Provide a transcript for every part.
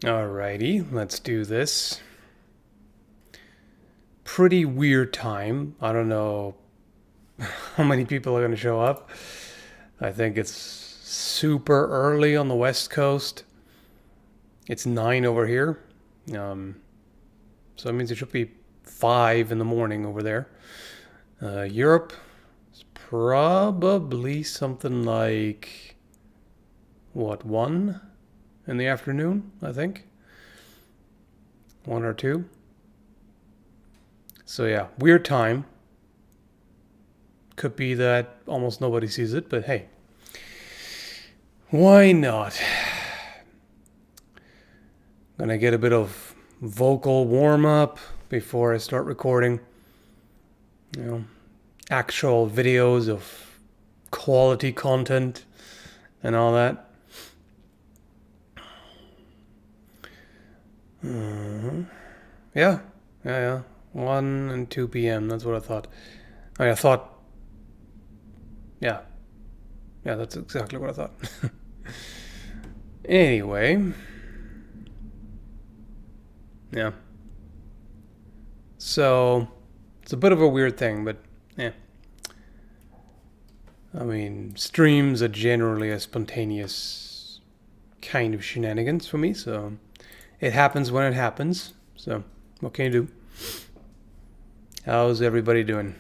Alrighty, let's do this. Pretty weird time. I don't know how many people are going to show up. I think it's super early on the West Coast. It's 9 over here. So it means it should be 5 in the morning over there. Europe is probably something like, 1 in the afternoon, I think. 1 or 2. So yeah, weird time. Could be that almost nobody sees it, but hey, why not? Gonna get a bit of vocal warm-up before I start recording. Actual videos of quality content and all that. Yeah. 1 and 2 p.m. That's what I thought. Yeah, that's exactly what I thought. Anyway. Yeah. So, it's a bit of a weird thing, but yeah. I mean, streams are generally a spontaneous kind of shenanigans for me, so it happens when it happens. So, what can you do? How's everybody doing?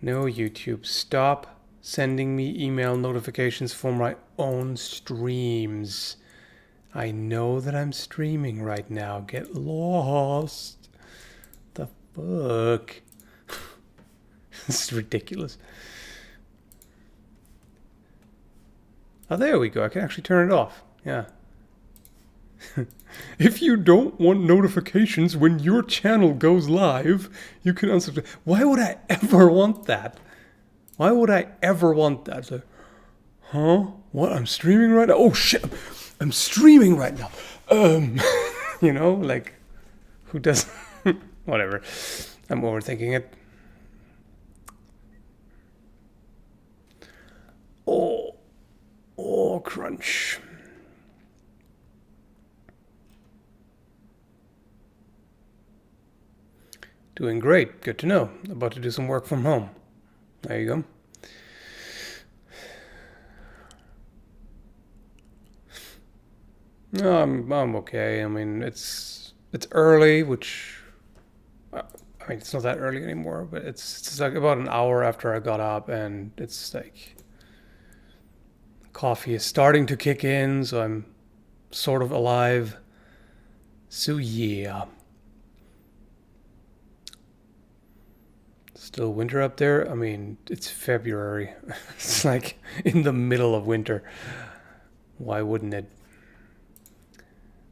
No, YouTube. Stop sending me email notifications for my own streams. I know that I'm streaming right now. Get lost. The fuck? This is ridiculous. Oh, there we go. I can actually turn it off. Yeah. If you don't want notifications when your channel goes live, you can unsubscribe. Why would I ever want that? Why would I ever want that? So, huh? What? I'm streaming right now? Oh shit! I'm streaming right now. Like, who does? Whatever. I'm overthinking it. Oh, crunch. Doing great. Good to know. About to do some work from home. There you go. No, I'm okay. I mean, it's early, which it's not that early anymore, but it's like about an hour after I got up, and it's like coffee is starting to kick in, so I'm sort of alive. So yeah. Still winter up there? I mean, it's February. It's like in the middle of winter. Why wouldn't it?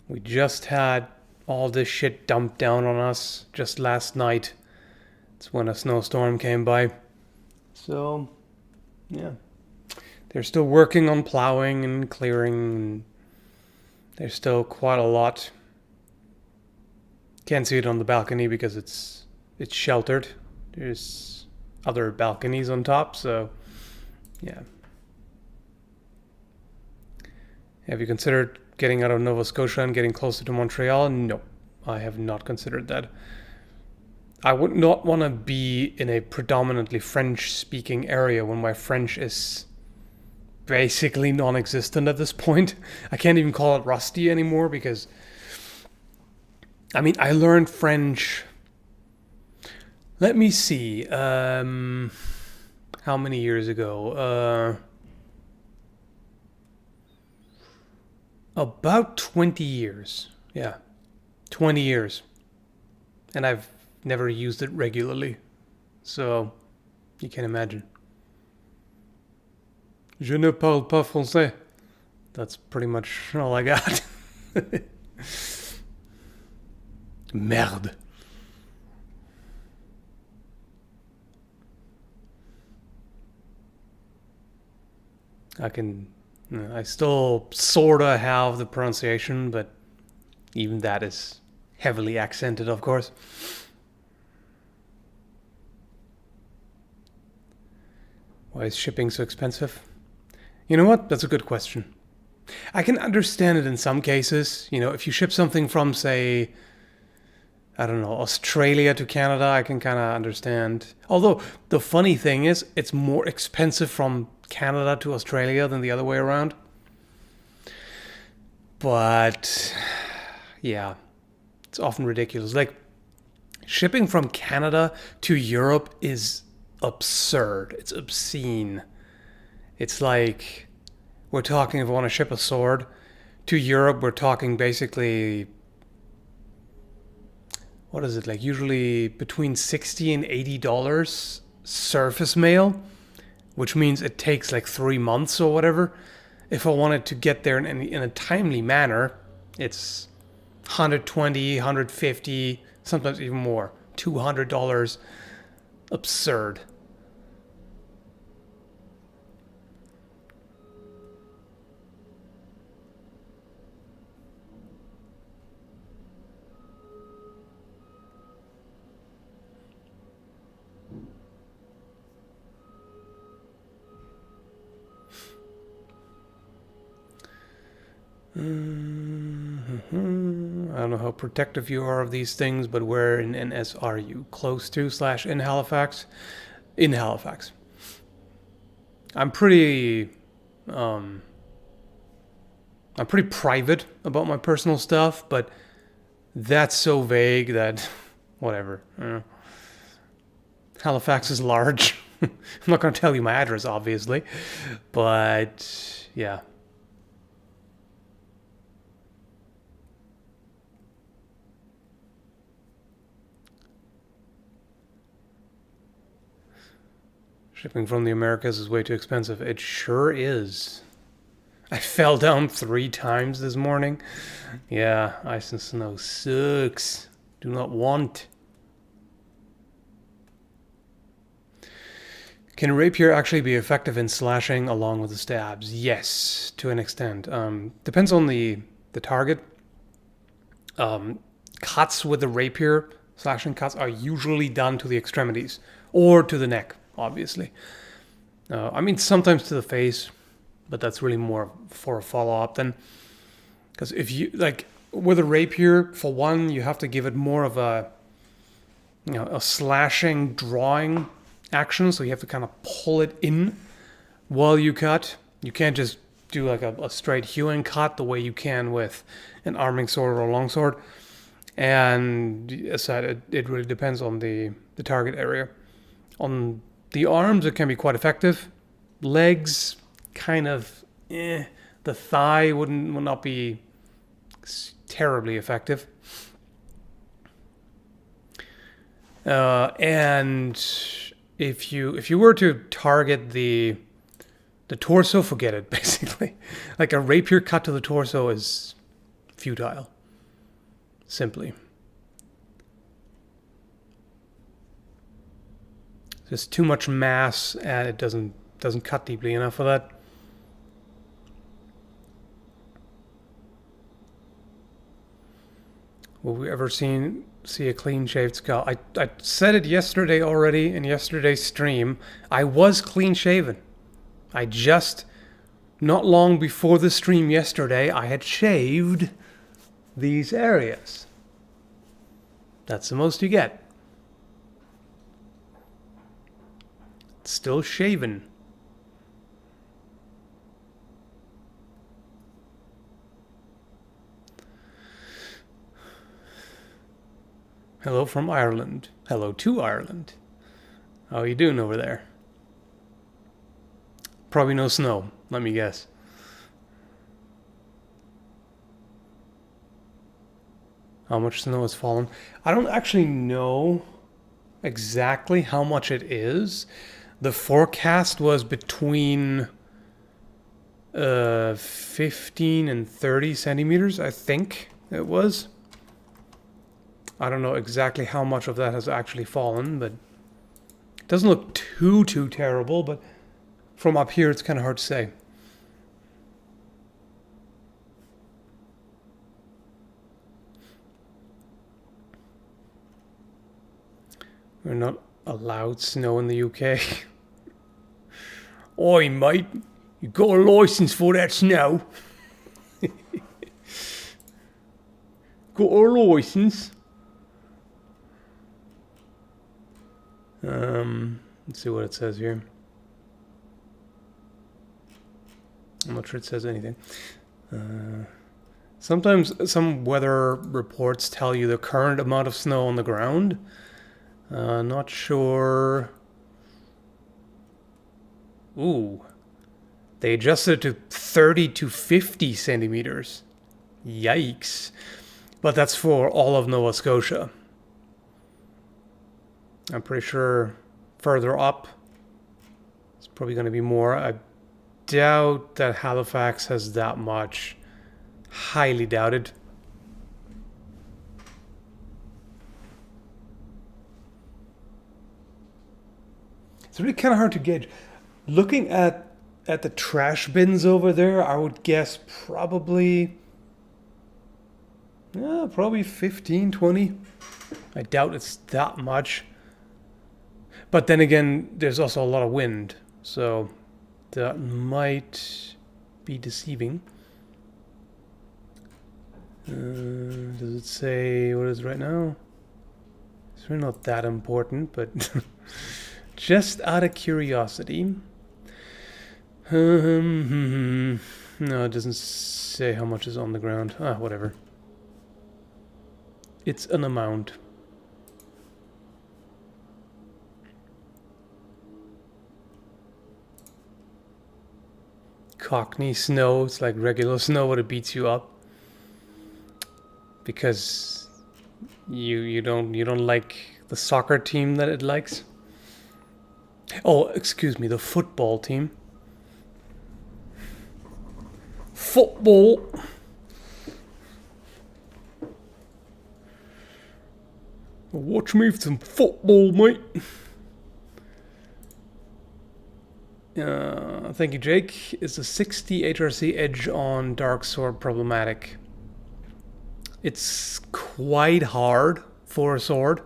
We just had all this shit dumped down on us just last night. It's when a snowstorm came by. So, yeah. They're still working on plowing and clearing. There's still quite a lot. Can't see it on the balcony because it's sheltered. There's other balconies on top, so yeah. Have you considered getting out of Nova Scotia and getting closer to Montreal? No, I have not considered that. I would not want to be in a predominantly French-speaking area when my French is basically non-existent at this point. I can't even call it rusty anymore because, I mean, I learned French. Let me see. How many years ago? About 20 years. Yeah. 20 years. And I've never used it regularly. So, you can imagine. Je ne parle pas français. That's pretty much all I got. Merde. I still sorta have the pronunciation, but even that is heavily accented, of course. Why is shipping so expensive? You know what? That's a good question. I can understand it in some cases. You know, if you ship something from, say, I don't know, Australia to Canada, I can kind of understand. Although, the funny thing is, it's more expensive from Canada to Australia than the other way around. But, yeah, it's often ridiculous. Like, shipping from Canada to Europe is absurd. It's obscene. It's like, we're talking, if we want to ship a sword to Europe, we're talking basically, what is it, like usually between $60 and $80 surface mail, which means it takes like 3 months or whatever. If I wanted to get there in a timely manner, it's 120, 150, sometimes even more, $200. Absurd. I don't know how protective you are of these things, but where in NS are you? Close to / in Halifax? In Halifax. I'm pretty I'm pretty private about my personal stuff, but that's so vague that whatever. Halifax is large. I'm not going to tell you my address, obviously, but yeah. Shipping from the Americas is way too expensive. It sure is. I fell down 3 times this morning. Yeah, ice and snow sucks. Do not want. Can rapier actually be effective in slashing along with the stabs? Yes, to an extent. Depends on the target. Cuts with the rapier, slashing cuts, are usually done to the extremities or to the neck, obviously. I mean, sometimes to the face, but that's really more for a follow-up then. Because if you, like, with a rapier, for one, you have to give it more of a, you know, a slashing, drawing action, so you have to kind of pull it in while you cut. You can't just do like a straight hewing cut the way you can with an arming sword or a longsword. And as I said, it really depends on the target area. On the arms, it can be quite effective. Legs, kind of, The thigh would not be terribly effective. And if you were to target the torso, forget it, basically. Like a rapier cut to the torso is futile. Simply. Just too much mass, and it doesn't cut deeply enough for that. Will we ever see a clean-shaved skull? I said it yesterday already in yesterday's stream. I was clean-shaven. I just, not long before the stream yesterday, I had shaved these areas. That's the most you get. It's still shaven. Hello from Ireland. Hello to Ireland. How are you doing over there? Probably no snow, let me guess. How much snow has fallen? I don't actually know exactly how much it is. The forecast was between 15 and 30 centimeters, I think it was. I don't know exactly how much of that has actually fallen, but it doesn't look too terrible, but from up here it's kind of hard to say. We're not allowed snow in the UK. Oi, mate. You got a license for that snow? Got a license? Let's see what it says here. I'm not sure it says anything. Sometimes some weather reports tell you the current amount of snow on the ground. Not sure. Ooh. They adjusted it to 30 to 50 centimeters. Yikes. But that's for all of Nova Scotia. I'm pretty sure further up, it's probably going to be more. I doubt that Halifax has that much. Highly doubted. It's really kind of hard to gauge. Looking at the trash bins over there, I would guess probably 15, 20. I doubt it's that much. But then again, there's also a lot of wind, so that might be deceiving. Does it say what it is right now? It's really not that important, but just out of curiosity. No, it doesn't say how much is on the ground. Whatever. It's an amount. Cockney snow, it's like regular snow, but it beats you up. Because you don't like the soccer team that it likes. Oh, excuse me, the football team. Football. Watch me for some football, mate. Thank you, Jake. Is the 60 HRC edge on Dark Sword problematic? It's quite hard for a sword.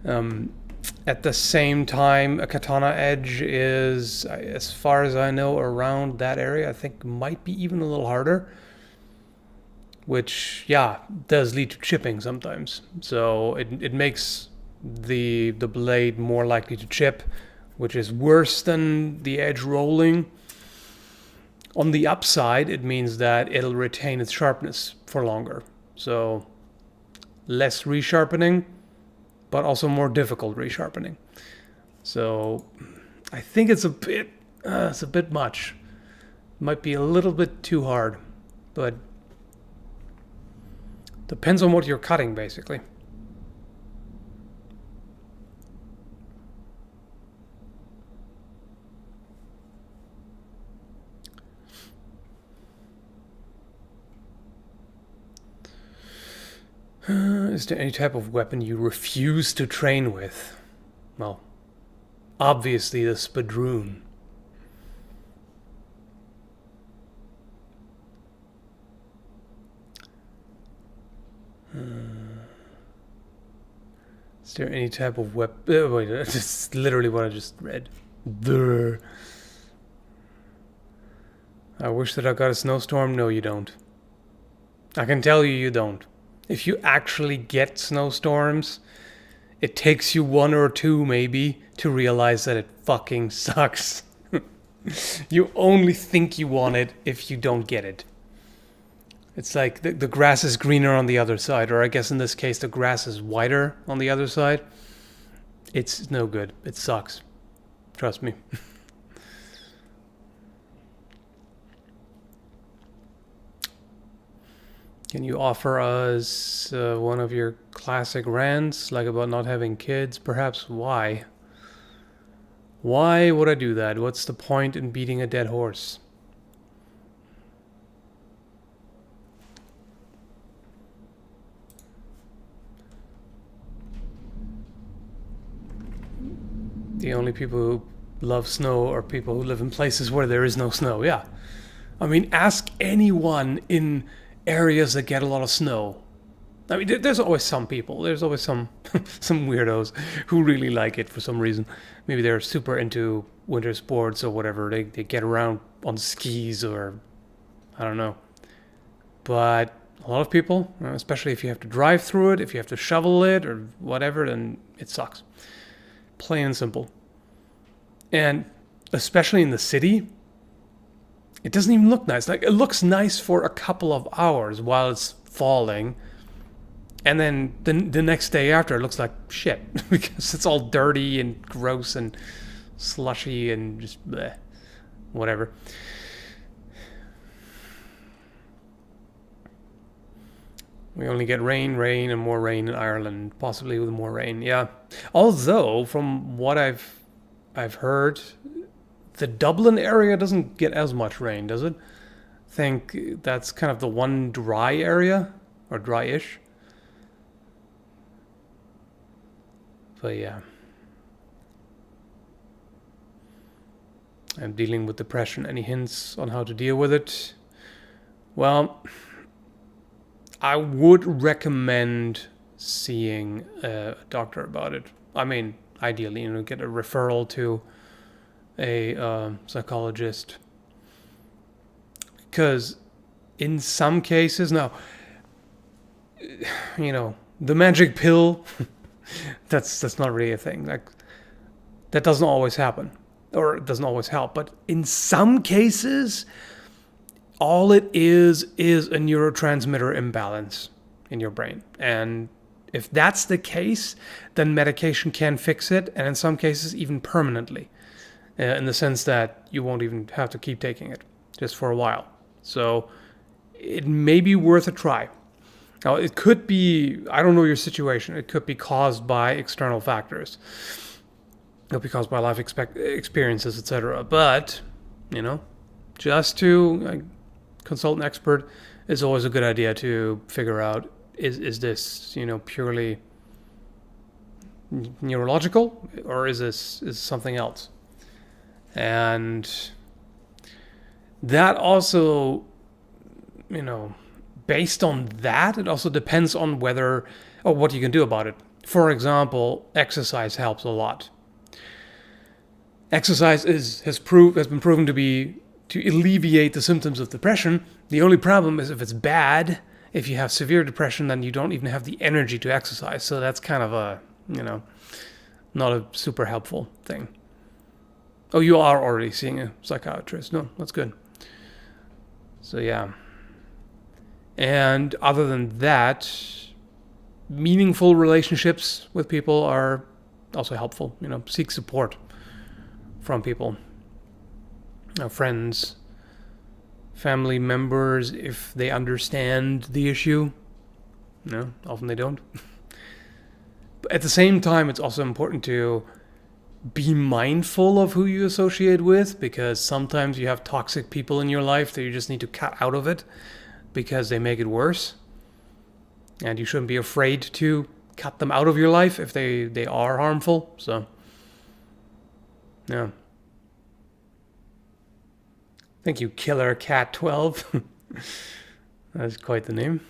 At the same time, a katana edge is, as far as I know, around that area. I think might be even a little harder. Which, yeah, does lead to chipping sometimes. So it makes the blade more likely to chip, which is worse than the edge rolling. On the upside, it means that it'll retain its sharpness for longer. So less resharpening, but also more difficult resharpening. So I think it's a bit much. Might be a little bit too hard, but depends on what you're cutting, basically. Is there any type of weapon you refuse to train with? Well, obviously the spadroon. Is there any type of weapon? Wait, that's literally what I just read. Durr. I wish that I got a snowstorm. No, you don't. I can tell you, you don't. If you actually get snowstorms, it takes you 1 or 2 maybe to realize that it fucking sucks. You only think you want it if you don't get it. It's like the grass is greener on the other side, or I guess in this case the grass is whiter on the other side. It's no good. It sucks. Trust me. Can you offer us one of your classic rants, like about not having kids? Perhaps. Why? Why would I do that? What's the point in beating a dead horse? The only people who love snow are people who live in places where there is no snow. Yeah. I mean, ask anyone in areas that get a lot of snow. I mean, there's always some people. There's always some some weirdos who really like it for some reason. Maybe they're super into winter sports or whatever. They get around on skis or I don't know. But a lot of people, especially if you have to drive through it, if you have to shovel it or whatever, then it sucks. Plain and simple. And especially in the city, it doesn't even look nice. Like, it looks nice for a couple of hours while it's falling. And then the next day after, it looks like shit because it's all dirty and gross and slushy and just bleh, whatever. We only get rain, and more rain in Ireland, possibly with more rain. Yeah. Although, from what I've heard, the Dublin area doesn't get as much rain, does it? I think that's kind of the one dry area, or dry-ish. But yeah. I'm dealing with depression. Any hints on how to deal with it? Well, I would recommend seeing a doctor about it. I mean, ideally, get a referral to a psychologist. Because in some cases, now, the magic pill, that's not really a thing. Like, that doesn't always happen, or it doesn't always help. But in some cases, all it is a neurotransmitter imbalance in your brain. And if that's the case, then medication can fix it, and in some cases even permanently, in the sense that you won't even have to keep taking it, just for a while. So it may be worth a try. Now, it could be, I don't know your situation, it could be caused by external factors. It could be caused by life experiences, etc. But, just to consult an expert is always a good idea to figure out, is this, purely neurological, or is something else? And that also, based on that, it also depends on whether, or what you can do about it. For example, exercise helps a lot. Exercise has been proven to alleviate the symptoms of depression. The only problem is if it's bad, if you have severe depression, then you don't even have the energy to exercise. So that's kind of a, not a super helpful thing. Oh, you are already seeing a psychiatrist. No, that's good. So yeah. And other than that, meaningful relationships with people are also helpful. Seek support from people. Friends, family members, if they understand the issue. Often they don't. But at the same time, it's also important to be mindful of who you associate with, because sometimes you have toxic people in your life that you just need to cut out of it because they make it worse. And you shouldn't be afraid to cut them out of your life if they are harmful. So, yeah. Thank you, Killer Cat 12. That's quite the name.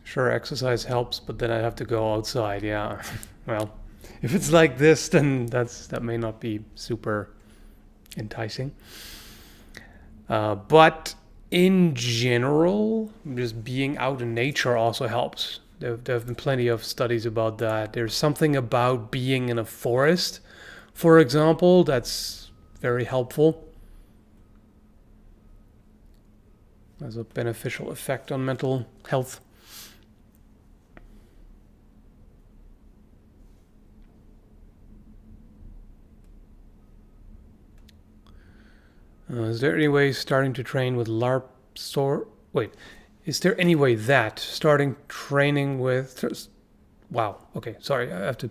Sure, exercise helps, but then I have to go outside. Yeah. Well, if it's like this, then that may not be super enticing. But in general, just being out in nature also helps. There have been plenty of studies about that. There's something about being in a forest, for example, that's very helpful. Has a beneficial effect on mental health. Is there any way starting to train with LARP sort? Wait, is there any way that starting training with? Wow. Okay. Sorry. I have to.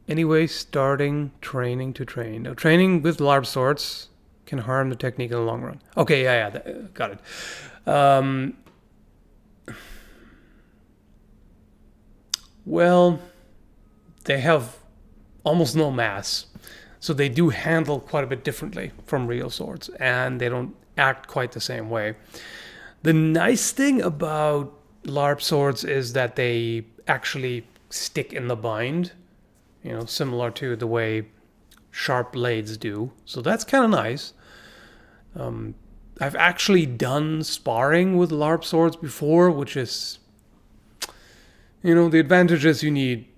Anyway, starting training to train. Now, training with LARP sorts can harm the technique in the long run. Okay. Yeah. Got it. Well, they have almost no mass. So they do handle quite a bit differently from real swords, and they don't act quite the same way. The nice thing about LARP swords is that they actually stick in the bind, similar to the way sharp blades do. So that's kind of nice. I've actually done sparring with LARP swords before, which is, the advantage is you need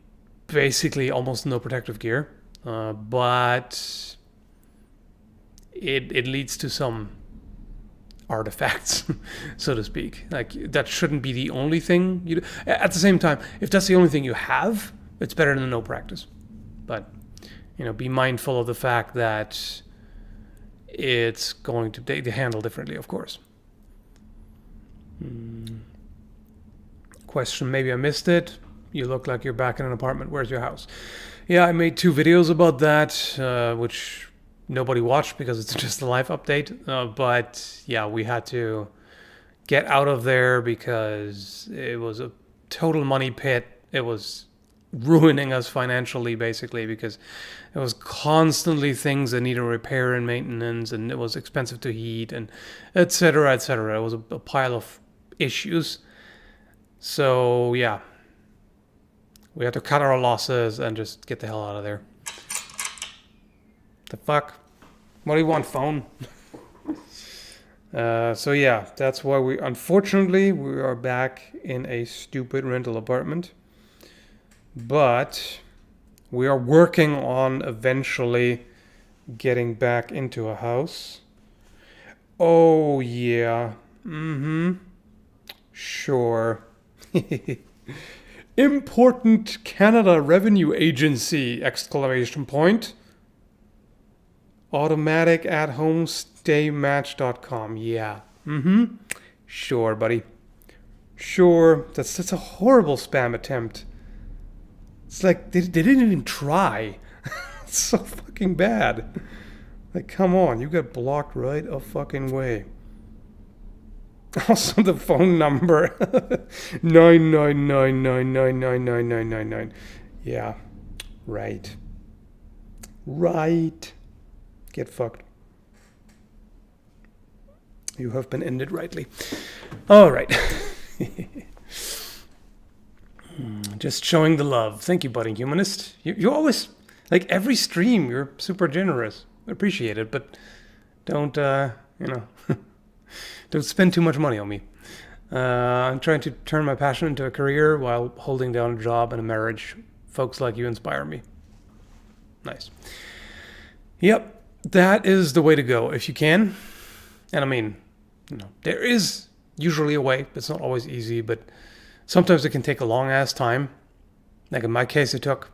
basically almost no protective gear, but it leads to some artifacts, so to speak. Like, that shouldn't be the only thing you do. At the same time, if that's the only thing you have, it's better than no practice. But be mindful of the fact that it's going to they handle differently, of course. Question, maybe I missed it. You look like you're back in an apartment. Where's your house? Yeah, I made 2 videos about that, which nobody watched because it's just a live update. But yeah, we had to get out of there because it was a total money pit. It was ruining us financially, basically, because it was constantly things that needed repair and maintenance, and it was expensive to heat, and etc., etc. It was a pile of issues. So yeah, we had to cut our losses and just get the hell out of there. The fuck? What do you want, phone? So yeah, that's why unfortunately, we are back in a stupid rental apartment. But we are working on eventually getting back into a house. Oh yeah. Sure. Important Canada Revenue Agency! ! Automatic at home staymatch.com. Yeah. Sure, buddy. Sure. That's a horrible spam attempt. It's like they didn't even try. It's so fucking bad. Like, come on, you got blocked right a fucking way. Also, the phone number 99999999999. Yeah, right. Get fucked. You have been ended rightly. All right. Just showing the love. Thank you, budding humanist. You always, like, every stream, you're super generous. I appreciate it, but don't, don't spend too much money on me. I'm trying to turn my passion into a career while holding down a job and a marriage. Folks like you inspire me. Nice. Yep, that is the way to go if you can. And I mean, there is usually a way. It's not always easy, but sometimes it can take a long ass time. Like in my case, it took,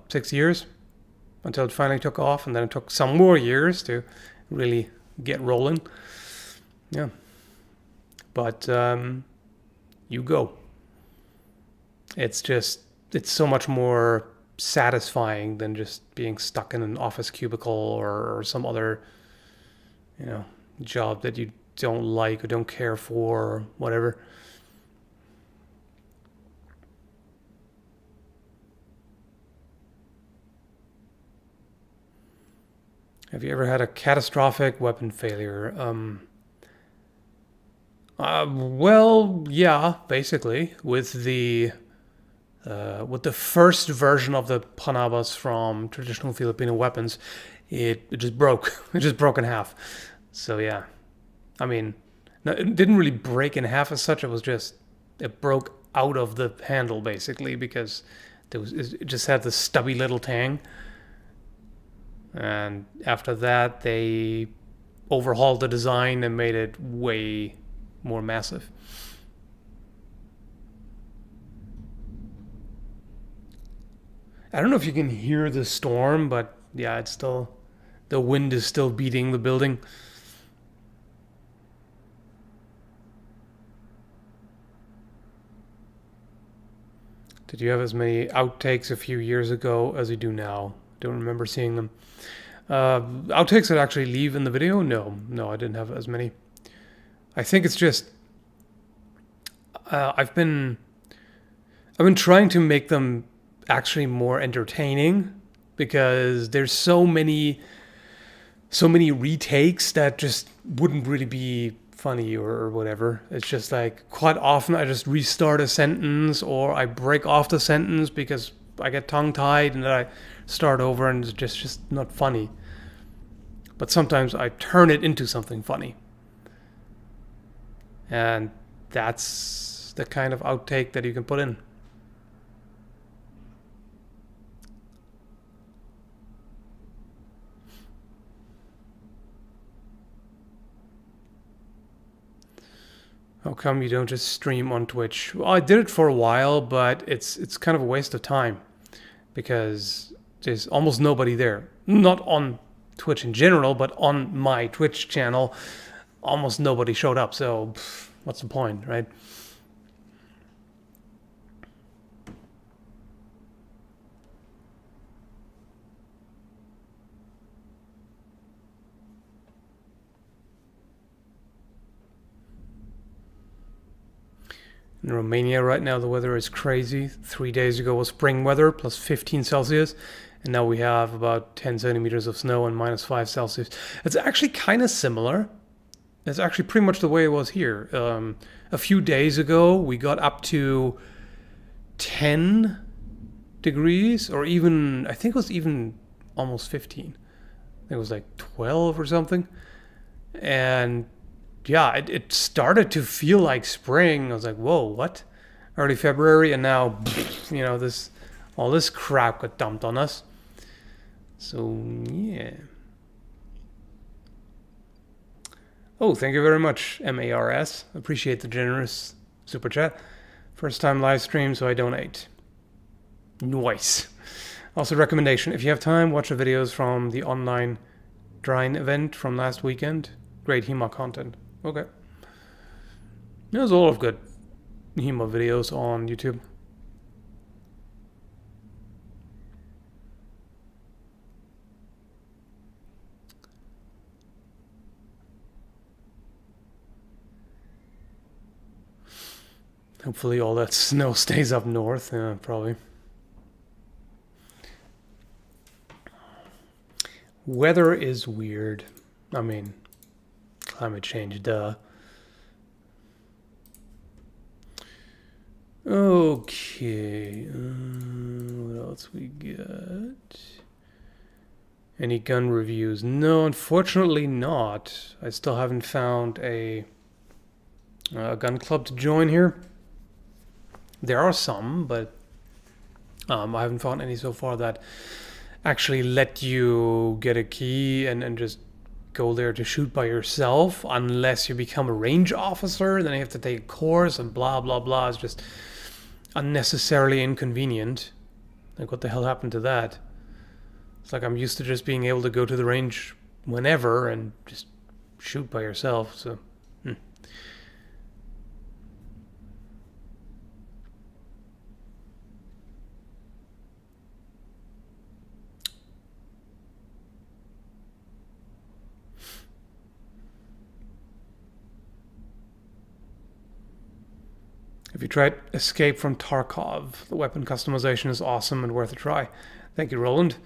6 years until it finally took off, and then it took some more years to really get rolling. Yeah. But you go. It's so much more satisfying than just being stuck in an office cubicle or some other, job that you don't like or don't care for or whatever. Have you ever had a catastrophic weapon failure? Well, yeah, basically. With the first version of the Panabas from traditional Filipino weapons, it just broke. It just broke in half. So yeah, I mean, it didn't really break in half as such. It broke out of the handle basically because it just had this stubby little tang. And after that, they overhauled the design and made it way more massive. I don't know if you can hear the storm, but yeah, the wind is still beating the building. Did you have as many outtakes a few years ago as you do now? Don't remember seeing them. Outtakes that actually leave in the video? No, I didn't have as many. I think it's just I've been trying to make them actually more entertaining because there's so many so many retakes that just wouldn't really be funny or whatever. It's just like quite often I just restart a sentence or I break off the sentence because I get tongue-tied and then I start over and it's just not funny. But sometimes I turn it into something funny. And that's the kind of outtake that you can put in. How come you don't just stream on Twitch? Well, I did it for a while, but it's kind of a waste of time because there's almost nobody there. Not on Twitch in general, but on my Twitch channel, almost nobody showed up. So what's the point, right? In Romania right now, the weather is crazy. 3 days ago was spring weather, plus 15 Celsius. And now we have about 10 centimeters of snow and minus 5 Celsius. It's actually kind of similar. It's actually pretty much the way it was here. A few days ago, we got up to 10 degrees, or even, I think it was even almost 15. I think it was like 12 or something. And yeah, it started to feel like spring. I was like, whoa, what? Early February, and now, all this crap got dumped on us. So, yeah. Oh, thank you very much, MARS. Appreciate the generous super chat. First time live stream, so I donate. Nice. Also, recommendation, if you have time, watch the videos from the online drying event from last weekend. Great HEMA content. Okay. There's a lot of good HEMA videos on YouTube. Hopefully all that snow stays up north. Yeah, probably. Weather is weird. I mean, climate change, duh. Okay. What else we got? Any gun reviews? No, unfortunately not. I still haven't found a gun club to join here. There are some, but I haven't found any so far that actually let you get a key and just go there to shoot by yourself, unless you become a range officer. Then you have to take a course and blah blah blah. It's just unnecessarily inconvenient. Like, what the hell happened to that? It's like I'm used to just being able to go to the range whenever and just shoot by yourself. So If you tried Escape from Tarkov, the weapon customization is awesome and worth a try. Thank you, Roland.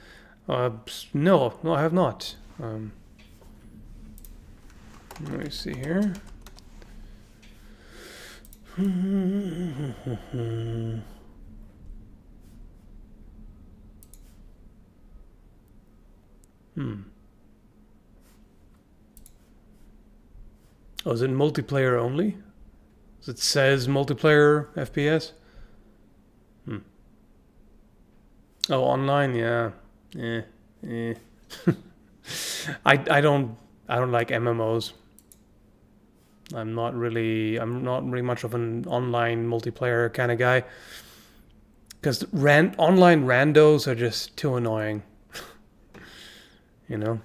No, I have not. Let me see here. Oh, is it multiplayer only? It says multiplayer FPS. Oh, online, yeah. I don't like MMOs. I'm not really much of an online multiplayer kind of guy. Because online randos are just too annoying. You know?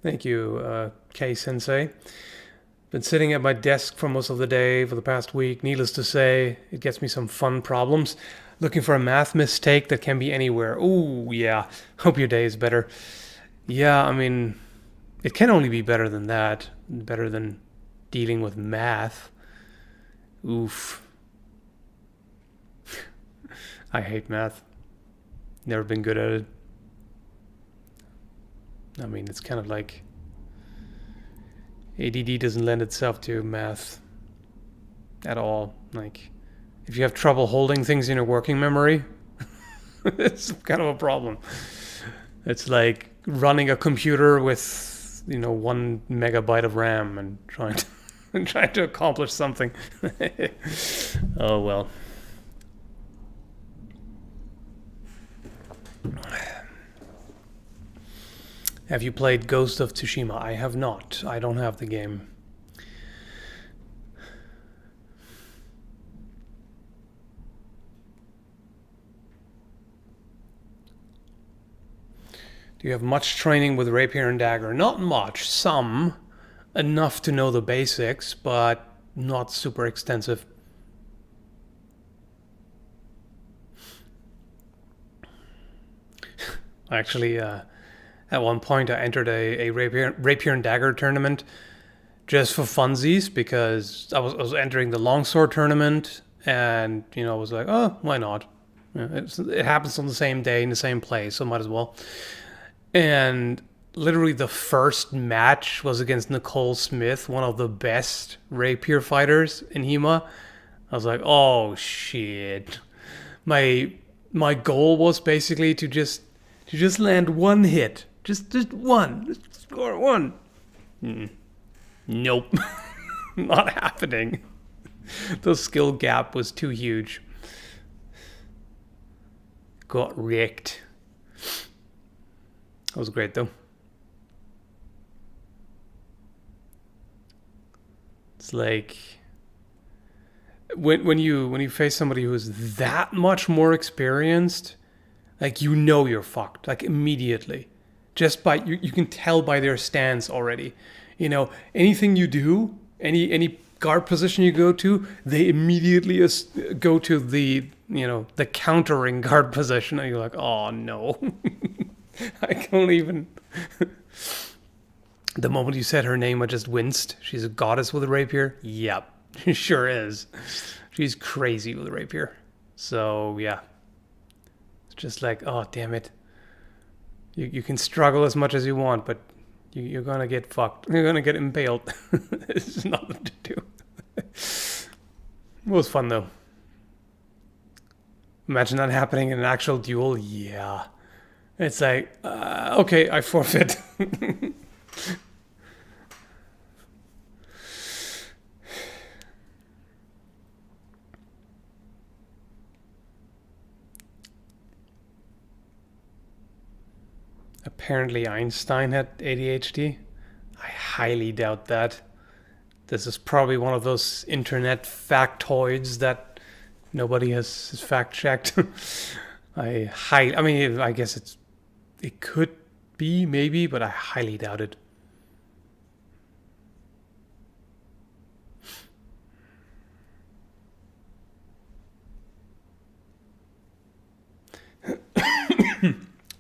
Thank you, K-Sensei. Been sitting at my desk for most of the day for the past week. Needless to say, it gets me some fun problems. Looking for a math mistake that can be anywhere. Ooh, yeah. Hope your day is better. Yeah, I mean, it can only be better than that. Better than dealing with math. Oof. I hate math. Never been good at it. I mean, it's kind of like ADD doesn't lend itself to math at all. Like, if you have trouble holding things in your working memory, it's kind of a problem. It's like running a computer with, 1 megabyte of RAM and trying to accomplish something. Oh well. Have you played Ghost of Tsushima? I have not. I don't have the game. Do you have much training with rapier and dagger? Not much. Some. Enough to know the basics, but not super extensive. Actually, at one point I entered a rapier and dagger tournament just for funsies, because I was entering the longsword tournament, and I was like, oh, why not? It happens on the same day in the same place, so might as well. And literally the first match was against Nicole Smith, one of the best rapier fighters in HEMA. I was like, oh shit. My goal was basically to just land one hit. Just one. Just score one. Nope. Not happening. The skill gap was too huge. Got wrecked. That was great though. It's like when you face somebody who's that much more experienced, like you're fucked, like immediately. Just by you can tell by their stance already. Anything you do, any guard position you go to, they immediately go to the the countering guard position, and you're like, oh no. I can't even. The moment you said her name, I just winced. She's a goddess with a rapier. Yep, she sure is. She's crazy with a rapier. So yeah, it's just like, oh damn it. You can struggle as much as you want, but you're gonna get fucked. You're gonna get impaled. There's nothing to do. It was fun though. Imagine that happening in an actual duel. Yeah. It's like, okay, I forfeit. Apparently Einstein had ADHD. I highly doubt that. This is probably one of those internet factoids that nobody has fact-checked. I mean, I guess it could be, maybe, but I highly doubt it.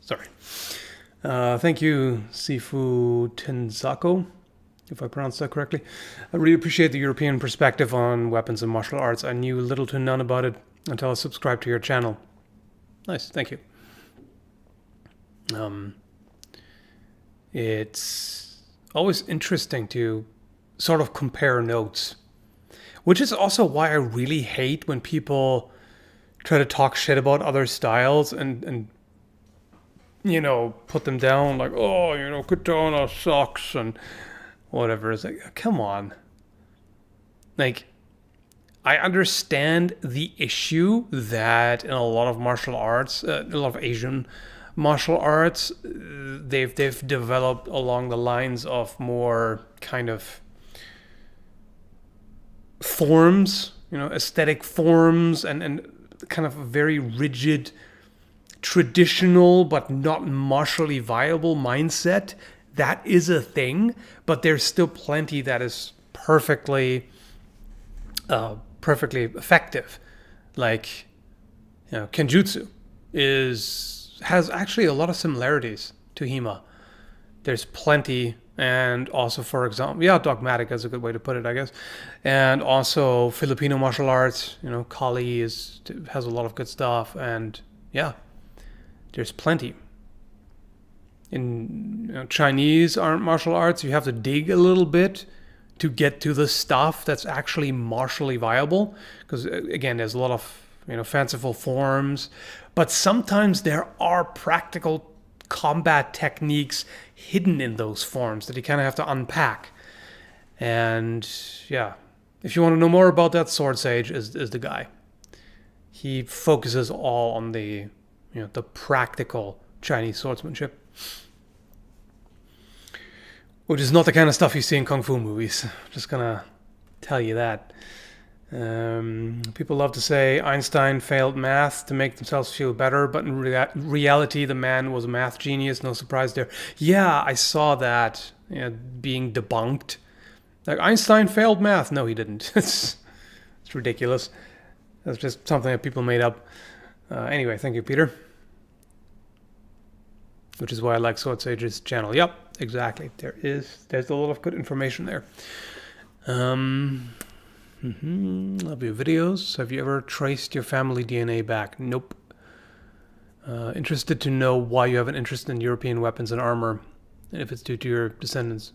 Sorry. Thank you, Sifu Tenzako, if I pronounced that correctly. I really appreciate the European perspective on weapons and martial arts. I knew little to none about it until I subscribed to your channel. Nice, thank you. It's always interesting to sort of compare notes, which is also why I really hate when people try to talk shit about other styles and put them down, like, oh, katana sucks and whatever. It's like, come on. Like, I understand the issue that in a lot of martial arts, a lot of Asian martial arts, they've developed along the lines of more kind of forms, aesthetic forms and kind of a very rigid, traditional but not martially viable mindset. That is a thing, but there's still plenty that is perfectly effective. Like, Kenjutsu has actually a lot of similarities to HEMA. There's plenty And also, for example, yeah, dogmatic is a good way to put it, I guess. And also Filipino martial arts, Kali has a lot of good stuff, and yeah, there's plenty. In Chinese martial arts, you have to dig a little bit to get to the stuff that's actually martially viable, because again, there's a lot of fanciful forms, but sometimes there are practical combat techniques hidden in those forms that you kind of have to unpack. And yeah, if you want to know more about that, Sword Sage is the guy. He focuses all on the the practical Chinese swordsmanship, which is not the kind of stuff you see in kung fu movies. I'm just gonna tell you that. People love to say Einstein failed math to make themselves feel better, but in reality, the man was a math genius. No surprise there. Yeah, I saw that being debunked. Like, Einstein failed math. No, he didn't. It's ridiculous. That's just something that people made up. Anyway, thank you, Peter. Which is why I like Sword Sage's channel. Yep, exactly. There's a lot of good information there. Love your videos. Have you ever traced your family DNA back? Nope. Interested to know why you have an interest in European weapons and armor, and if it's due to your descendants.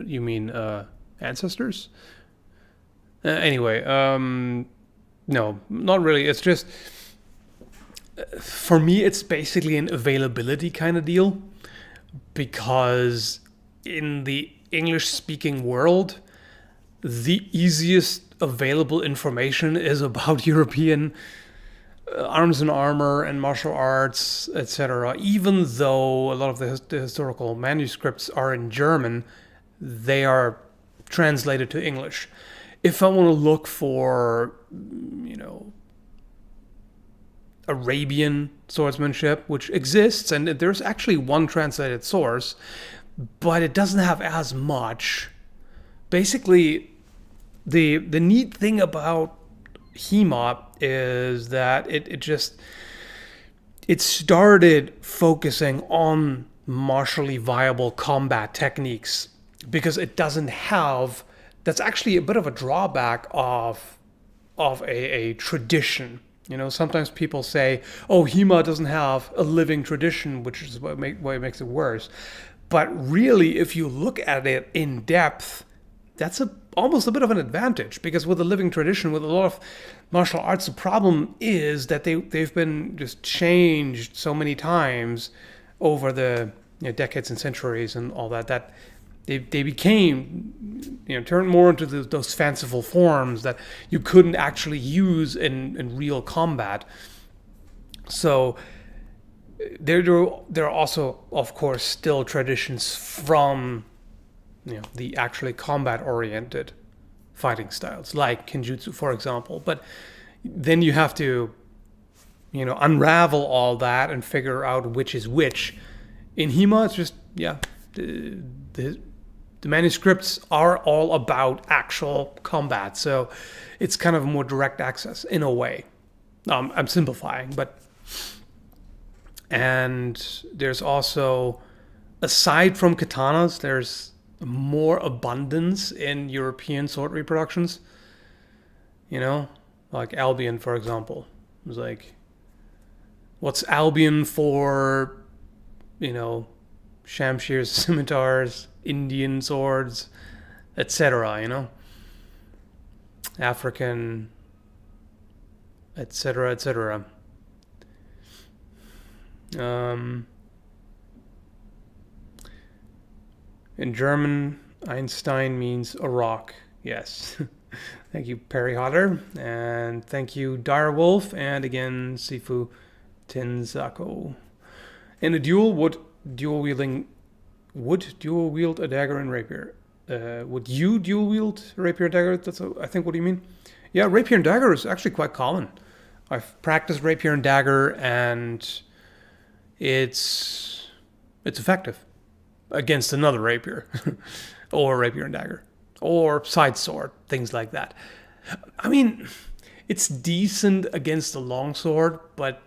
You mean ancestors? Anyway, no, not really. It's just, for me, it's basically an availability kind of deal, because in the English-speaking world, the easiest available information is about European arms and armor and martial arts, etc. Even though a lot of the historical manuscripts are in German, they are translated to English. If I want to look for, Arabian swordsmanship, which exists, and there's actually one translated source, but it doesn't have as much. Basically, the neat thing about HEMA is that it started focusing on martially viable combat techniques, because it doesn't have. That's actually a bit of a drawback of a tradition. Sometimes people say, "Oh, HEMA doesn't have a living tradition," which is what makes it worse. But really, if you look at it in depth, that's almost a bit of an advantage, because with a living tradition, with a lot of martial arts, the problem is that they've been just changed so many times over the decades and centuries and all that they became, turned more into those fanciful forms that you couldn't actually use in real combat. So there are also, of course, still traditions from the actually combat-oriented fighting styles, like Kenjutsu, for example. But then you have to, unravel all that and figure out which is which. In HEMA, it's just, the manuscripts are all about actual combat, so it's kind of more direct access in a way. I'm simplifying, but... And there's also, aside from katanas, there's more abundance in European sword reproductions. Like Albion, for example. It was like, what's Albion for, Shamshirs, scimitars, Indian swords, etc., African, etc., etc. In German, Einstein means a rock. Yes. Thank you, Perry Hodder. And thank you, Direwolf. And again, Sifu Tenzako. In a duel, would dual wield a dagger and rapier? Would you dual wield rapier and dagger? That's I think what you mean. Yeah, rapier and dagger is actually quite common. I've practiced rapier and dagger, and it's effective against another rapier or rapier and dagger or side sword, things like that. I mean, it's decent against a longsword, but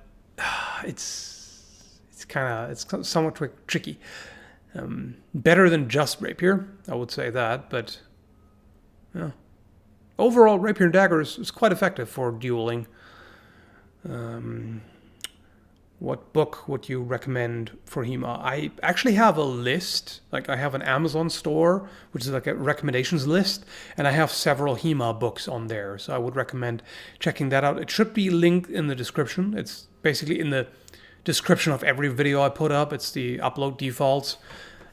it's somewhat tricky. Better than just rapier, I would say that, but yeah. Overall, rapier and dagger is quite effective for dueling. What book would you recommend for HEMA? I actually have a list. Like I have an Amazon store, which is like a recommendations list, and I have several HEMA books on there. So I would recommend checking that out. It should be linked in the description. It's basically in the description of every video I put up. It's the upload defaults.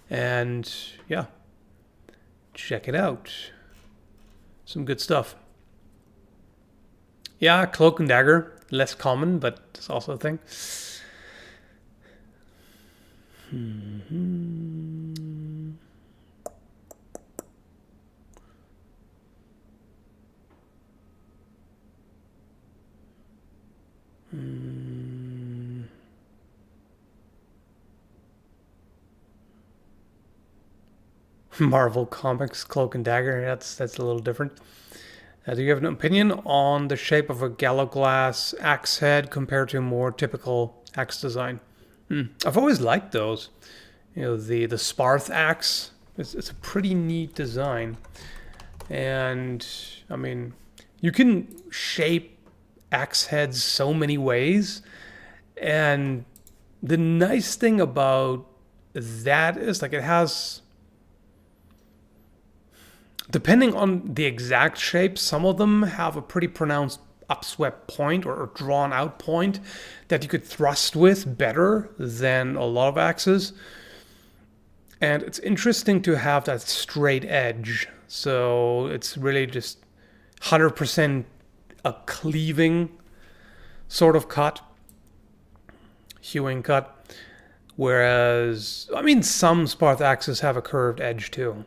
And yeah, check it out. Some good stuff. Yeah, cloak and dagger. Less common, but it's also a thing. Marvel Comics cloak and dagger. That's a little different. Do you have an opinion on the shape of a Gallowglass axe head compared to a more typical axe design? I've always liked those. You know, the Sparth axe. It's a pretty neat design. And I mean, you can shape axe heads so many ways. And the nice thing about that is like it has, depending on the exact shape, some of them have a pretty pronounced upswept point or drawn out point that you could thrust with better than a lot of axes. And it's interesting to have that straight edge. So it's really just 100% a cleaving sort of cut, hewing cut. Whereas, I mean, some Sparth axes have a curved edge too.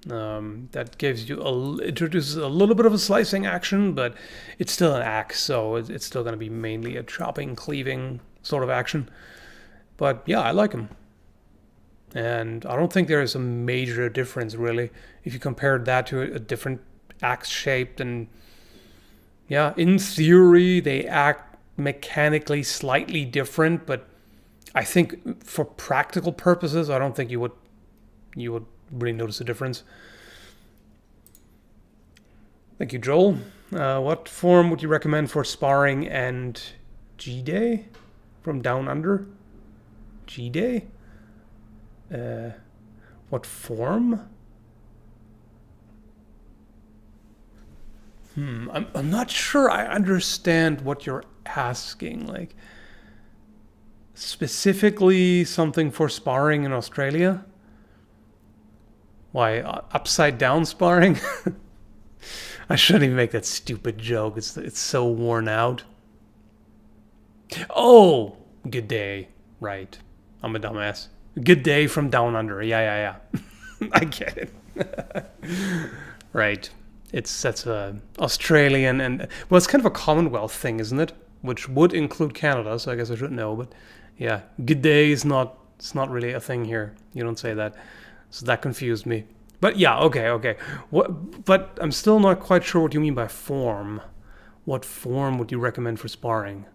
That gives you introduces a little bit of a slicing action, but it's still an axe, so it's still going to be mainly a chopping, cleaving sort of action. But yeah, I like them, and I don't think there is a major difference really if you compare that to a different axe shape. Then yeah, in theory they act mechanically slightly different, but I think for practical purposes, I don't think you would really notice a difference. Thank you, Joel. What form would you recommend for sparring and G-Day from Down Under? G-Day? What form? I'm not sure I understand what you're asking. Like, specifically something for sparring in Australia? Why, upside down sparring? I shouldn't even make that stupid joke. It's so worn out. Oh, good day. Right. I'm a dumbass. Good day from Down Under. Yeah. I get it. Right. That's a Australian and, well, it's kind of a Commonwealth thing, isn't it? Which would include Canada, so I guess I should know. But yeah, good day is not. It's not really a thing here. You don't say that. So that confused me. But yeah, okay. But I'm still not quite sure what you mean by form. What form would you recommend for sparring?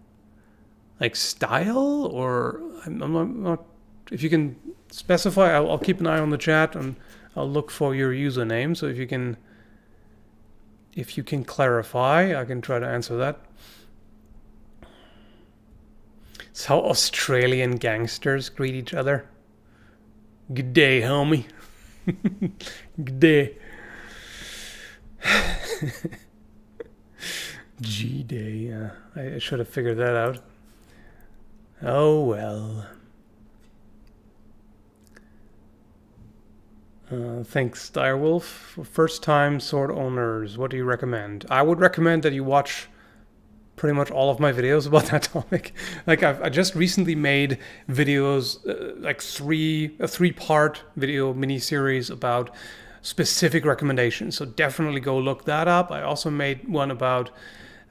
Like style? Or I'm not if you can specify, I'll keep an eye on the chat and I'll look for your username. So if you can clarify, I can try to answer that. It's how Australian gangsters greet each other. Good day, homie. Good day. G-Day, yeah. I should have figured that out. Oh well. Thanks, Direwolf. For first-time sword owners, what do you recommend? I would recommend that you watch pretty much all of my videos about that topic. Like I just recently made videos, like a three-part video mini-series about specific recommendations. So definitely go look that up. I also made one about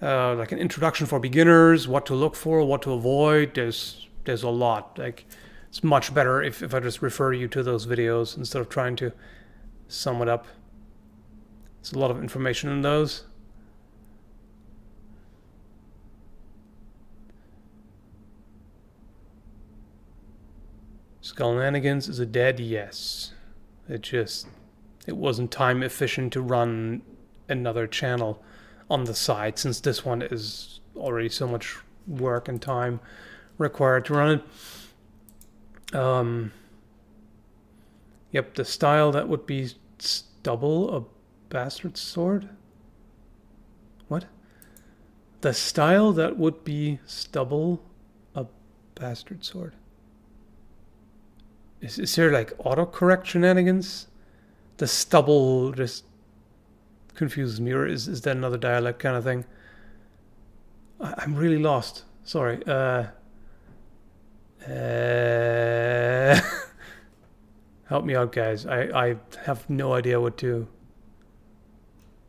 like an introduction for beginners, what to look for, what to avoid. There's a lot. Like it's much better if I just refer you to those videos instead of trying to sum it up. There's a lot of information in those. Skallanigans, is it dead? Yes. It wasn't time efficient to run another channel on the side, since this one is already so much work and time required to run it. Yep, the style that would be stubble, a bastard sword? What? The style that would be stubble, a bastard sword. Is there like autocorrect shenanigans? The stubble just confuses me, or is that another dialect kind of thing? I'm really lost. Sorry. Help me out, guys. I have no idea what to...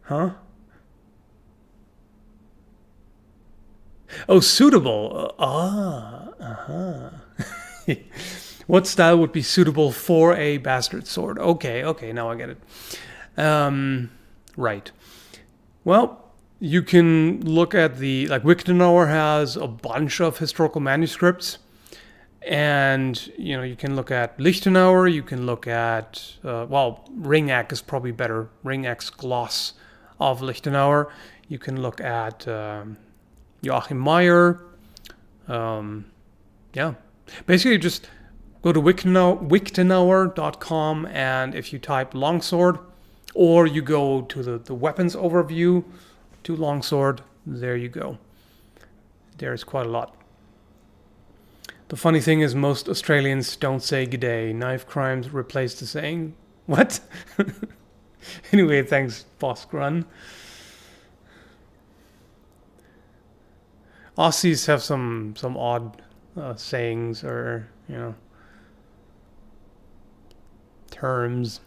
Huh? Oh, suitable. What style would be suitable for a bastard sword? Okay, now I get it. Right. Well, you can look at the... Like, Wichtenauer has a bunch of historical manuscripts. And, you know, you can look at Lichtenauer, you can look at... well, Ringak is probably better. Ringak's gloss of Lichtenauer. You can look at Joachim Meyer. Yeah. Basically, just go to Wichtenauer.com, and if you type longsword, or you go to the weapons overview to longsword, there you go. There's quite a lot. The funny thing is, most Australians don't say g'day. Knife crimes replaced the saying, what? Anyway, thanks, Boss Grun. Aussies have some odd sayings, or, you know, terms.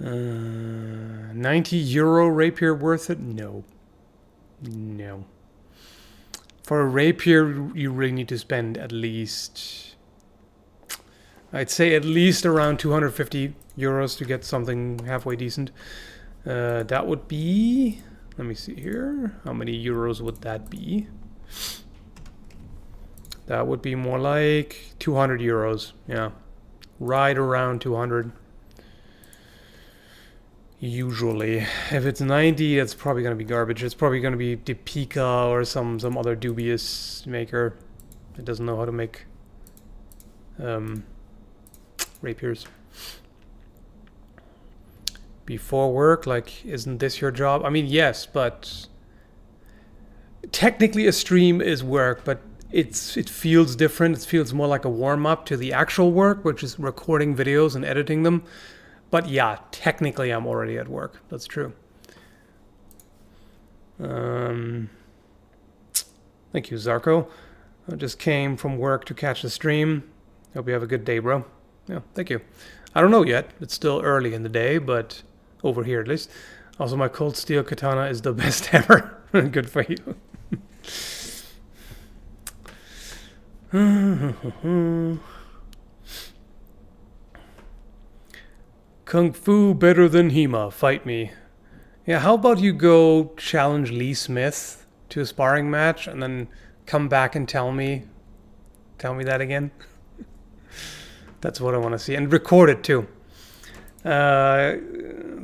€90 rapier worth it? No. For a rapier, you really need to spend at least, I'd say at least around €250 to get something halfway decent. That would be, let me see here, how many euros would that be? That would be more like €200. Yeah, right around 200. Usually. If it's 90, it's probably going to be garbage. It's probably going to be Depika or some other dubious maker that doesn't know how to make rapiers. Before work, like, isn't this your job? I mean, yes, but technically a stream is work, but it feels different. It feels more like a warm-up to the actual work, which is recording videos and editing them. But yeah, technically I'm already at work. That's true. Thank you, Zarko. I just came from work to catch the stream. Hope you have a good day, bro. Yeah, thank you. I don't know yet. It's still early in the day, but over here at least. Also, my cold steel katana is the best hammer. Good for you. Kung Fu better than HEMA. Fight me. Yeah, how about you go challenge Lee Smith to a sparring match and then come back and tell me that again? That's what I want to see. And record it too.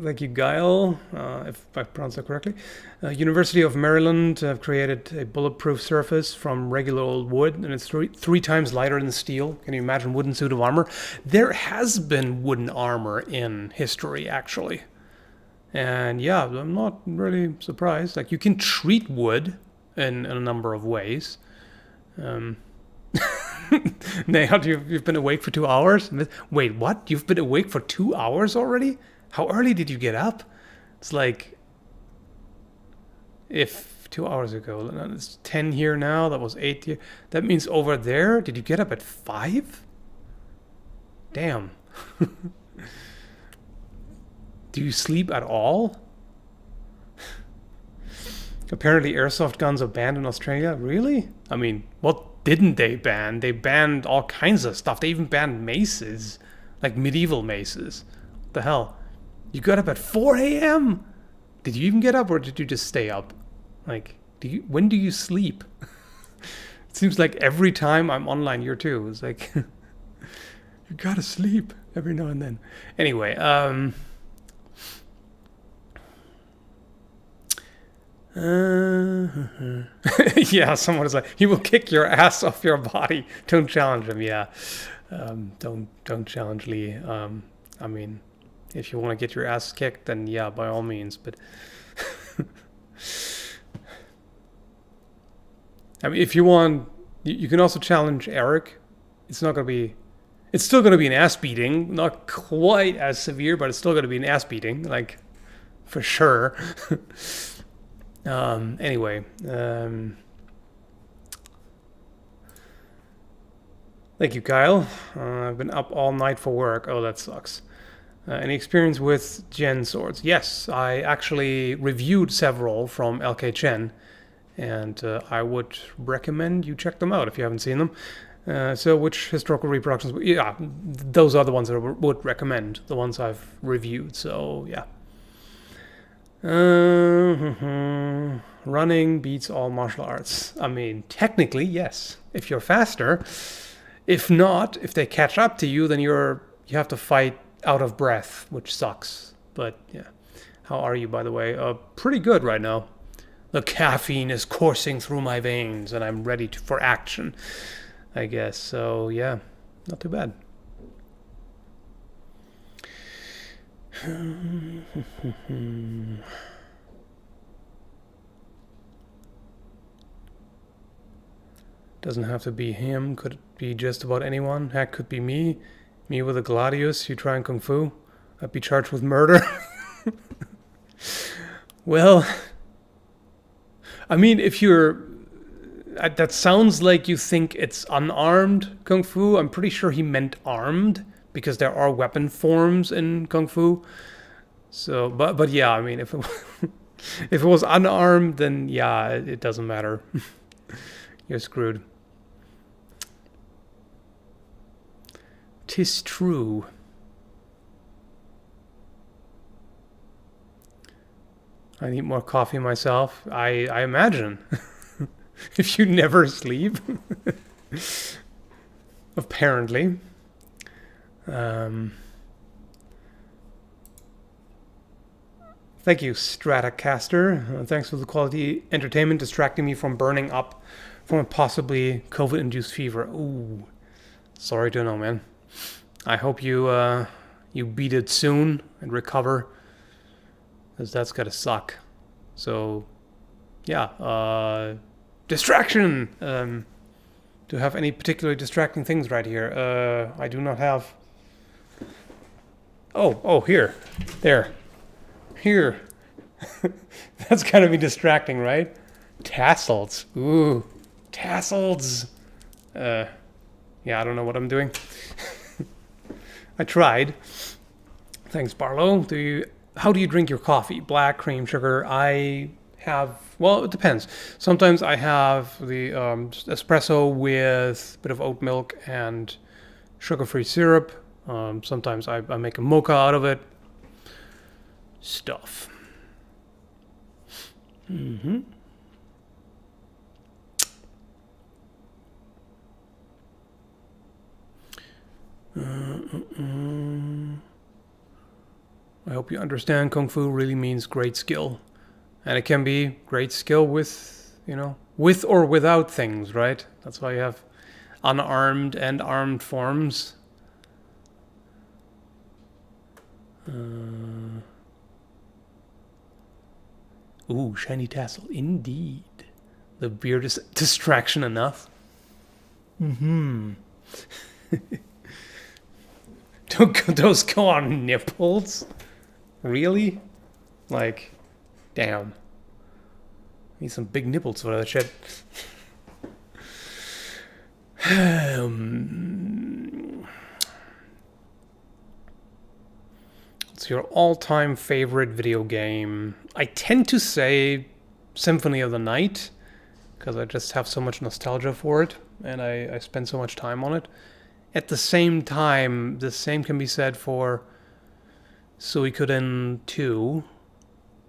Thank you, Guile, if I pronounced that correctly. University of Maryland have created a bulletproof surface from regular old wood, and it's three times lighter than steel. Can you imagine wooden suit of armor? There has been wooden armor in history, actually. And yeah, I'm not really surprised. Like, you can treat wood in a number of ways. Nayat, you've been awake for 2 hours? Wait, what? You've been awake for 2 hours already? How early did you get up? It's like, if 2 hours ago, it's 10 here now, that was 8 here. That means over there, did you get up at 5? Damn. Do you sleep at all? Apparently airsoft guns are banned in Australia. Really? I mean, what didn't they ban? They banned all kinds of stuff. They even banned maces, like medieval maces. The hell? You got up at 4 a.m.? Did you even get up, or did you just stay up? Like, when do you sleep? It seems like every time I'm online, you're too. It's like, you gotta sleep every now and then. Anyway, yeah, someone is like, he will kick your ass off your body. Don't challenge him. Yeah, don't challenge Lee. I mean, if you want to get your ass kicked, then yeah, by all means. But I mean, if you want, you can also challenge Eric. It's still going to be an ass beating. Not quite as severe, but it's still going to be an ass beating, like, for sure. Anyway, thank you, Kyle. I've been up all night for work. Oh, that sucks. Any experience with Gen swords? Yes, I actually reviewed several from LK Chen, and I would recommend you check them out if you haven't seen them. So which historical reproductions? Yeah, those are the ones that I would recommend, the ones I've reviewed, so yeah. Running beats all martial arts. I mean, technically, yes. If you're faster. If not, if they catch up to you, then you have to fight out of breath, which sucks. But yeah. How are you, by the way? Pretty good right now. The caffeine is coursing through my veins, and I'm ready for action, I guess. So yeah, not too bad. Doesn't have to be him. Could it be just about anyone? Heck, could be me. Me with a gladius. You trying kung fu? I'd be charged with murder. Well, I mean, if you're... That sounds like you think it's unarmed kung fu. I'm pretty sure he meant armed, because there are weapon forms in kung fu. So, but yeah, I mean, if it was unarmed, then yeah, it doesn't matter. You're screwed. 'Tis true. I need more coffee myself. I imagine. If you never sleep. Apparently. Thank you, Stratocaster. Thanks for the quality entertainment, distracting me from burning up from a possibly COVID-induced fever. Ooh, sorry to know, man. I hope you beat it soon and recover, because that's gotta suck. So, yeah. Distraction. Do you have any particularly distracting things right here? I do not have. Oh, here. There. Here. That's gotta be distracting, right? Tassels. Ooh. Tassels. Yeah, I don't know what I'm doing. I tried. Thanks, Barlow. How do you drink your coffee? Black, cream, sugar? Well, it depends. Sometimes I have the espresso with a bit of oat milk and sugar-free syrup. Sometimes I make a mocha out of it. Stuff. Mm-hmm. I hope you understand Kung Fu really means great skill. And it can be great skill with, with or without things, right? That's why you have unarmed and armed forms. Ooh, shiny tassel. Indeed. The beard is distraction enough. Mm-hmm. Don't those go on nipples? Really? Like, damn. Need some big nipples for that shit. What's your all-time favorite video game? I tend to say Symphony of the Night, because I just have so much nostalgia for it, and I spend so much time on it. At the same time, the same can be said for Suikoden 2.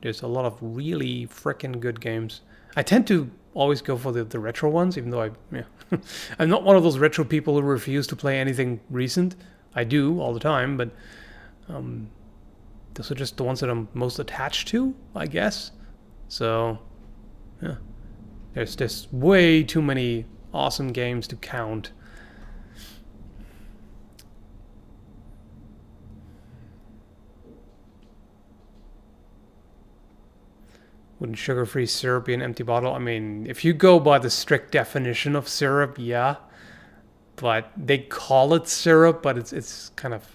There's a lot of really freaking good games. I tend to always go for the retro ones, even though I'm not one of those retro people who refuse to play anything recent. I do all the time, but those are just the ones that I'm most attached to, I guess. So, yeah. There's just way too many awesome games to count. Wouldn't sugar-free syrup be an empty bottle? I mean, if you go by the strict definition of syrup, yeah. But they call it syrup, but it's kind of,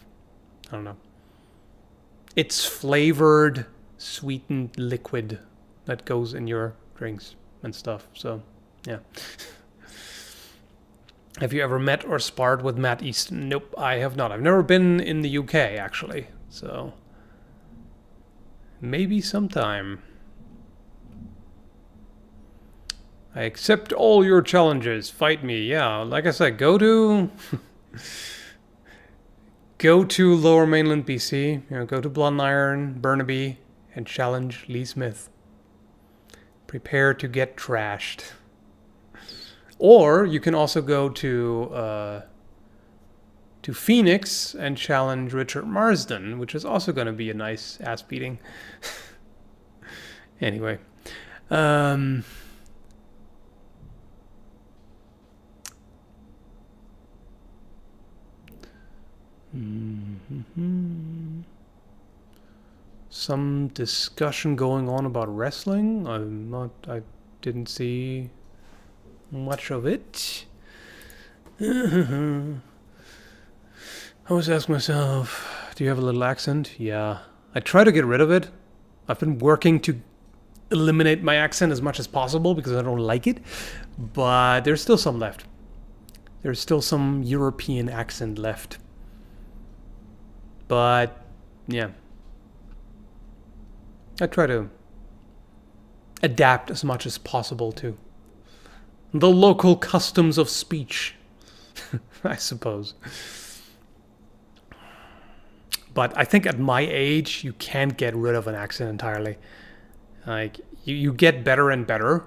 I don't know. It's flavored, sweetened liquid that goes in your drinks and stuff. So, yeah. Have you ever met or sparred with Matt Easton? Nope, I have not. I've never been in the UK, actually. So, maybe sometime. I accept all your challenges. Fight me. Yeah, like I said, go to Lower Mainland BC. Go to Blunt Iron, Burnaby, and challenge Lee Smith. Prepare to get trashed. Or you can also go to Phoenix and challenge Richard Marsden, which is also going to be a nice ass beating. Anyway. Some discussion going on about wrestling. I didn't see much of it. I always ask myself, do you have a little accent? Yeah. I try to get rid of it. I've been working to eliminate my accent as much as possible because I don't like it. But there's still some left. There's still some European accent left. But, yeah. I try to adapt as much as possible to the local customs of speech, I suppose. But I think at my age, you can't get rid of an accent entirely. Like, you get better and better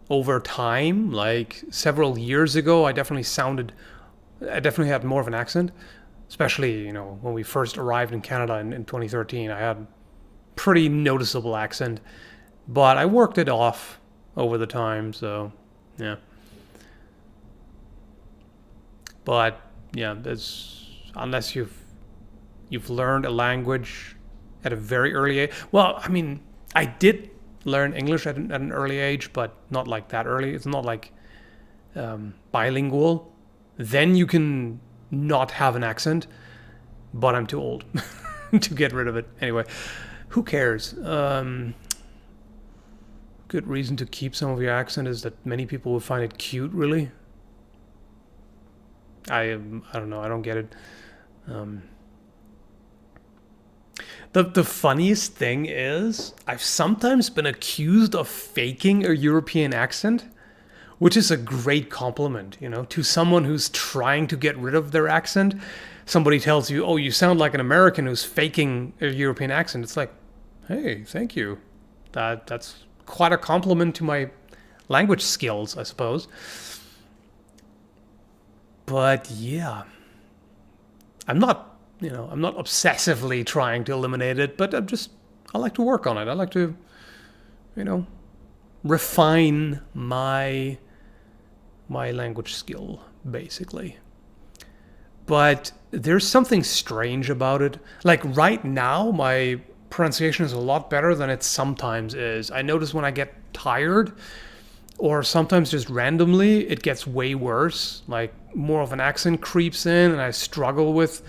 over time. Like, several years ago, I definitely had more of an accent. Especially, when we first arrived in Canada in 2013, I had a pretty noticeable accent. But I worked it off over the time, so, yeah. But, yeah, unless you've learned a language at a very early age. Well, I mean, I did learn English at an early age, but not like that early. It's not like bilingual. Then you can not have an accent, but I'm too old to get rid of it. Anyway, who cares? Good reason to keep some of your accent is that many people will find it cute, really. I don't know. I don't get it. The funniest thing is I've sometimes been accused of faking a European accent, which is a great compliment, to someone who's trying to get rid of their accent. Somebody tells you, oh, you sound like an American who's faking a European accent. It's like, hey, thank you. That's quite a compliment to my language skills, I suppose. But yeah, I'm not obsessively trying to eliminate it, but I like to work on it. I like to, refine my language skill, basically. But there's something strange about it. Like right now, my pronunciation is a lot better than it sometimes is. I notice when I get tired, or sometimes just randomly, it gets way worse. Like more of an accent creeps in, and I struggle with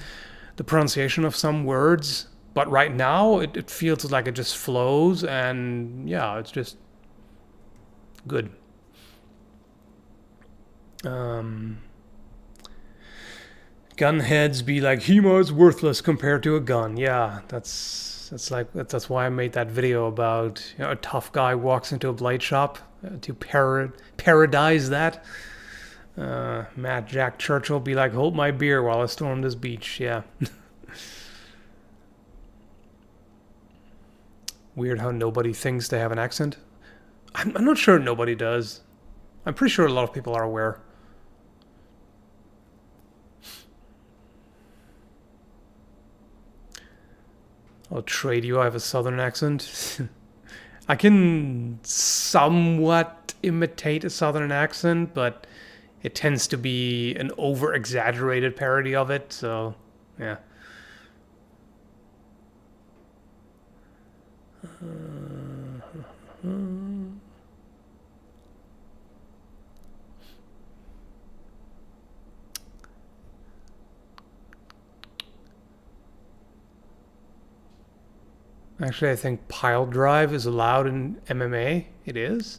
the pronunciation of some words. But right now, it feels like it just flows, and yeah, it's just good. Gunheads be like, HEMA is worthless compared to a gun. Yeah, that's why I made that video about a tough guy walks into a blade shop to parodize that. Matt Jack Churchill be like, hold my beer while I storm this beach. Yeah. Weird how nobody thinks they have an accent. I'm not sure nobody does. I'm pretty sure a lot of people are aware. I'll trade you. I have a southern accent. I can somewhat imitate a southern accent, but it tends to be an over-exaggerated parody of it, so yeah. Actually, I think pile drive is allowed in MMA. It is.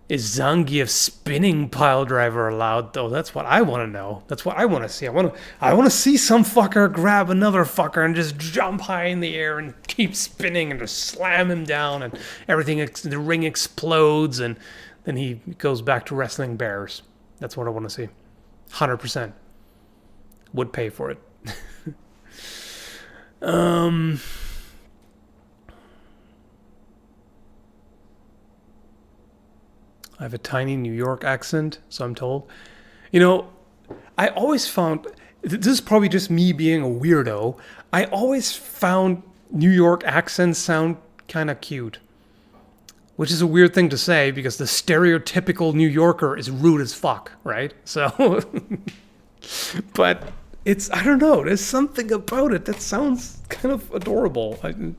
Is Zangief spinning pile driver allowed though? That's what I want to know. That's what I want to see. I want to see some fucker grab another fucker and just jump high in the air and keep spinning and just slam him down and everything. The ring explodes and then he goes back to wrestling bears. That's what I want to see. 100%. Would pay for it. I have a tiny New York accent, so I'm told. You know, I always found, this is probably just me being a weirdo, I always found New York accents sound kind of cute. Which is a weird thing to say because the stereotypical New Yorker is rude as fuck, right? So, but it's, I don't know, there's something about it that sounds kind of adorable. I'm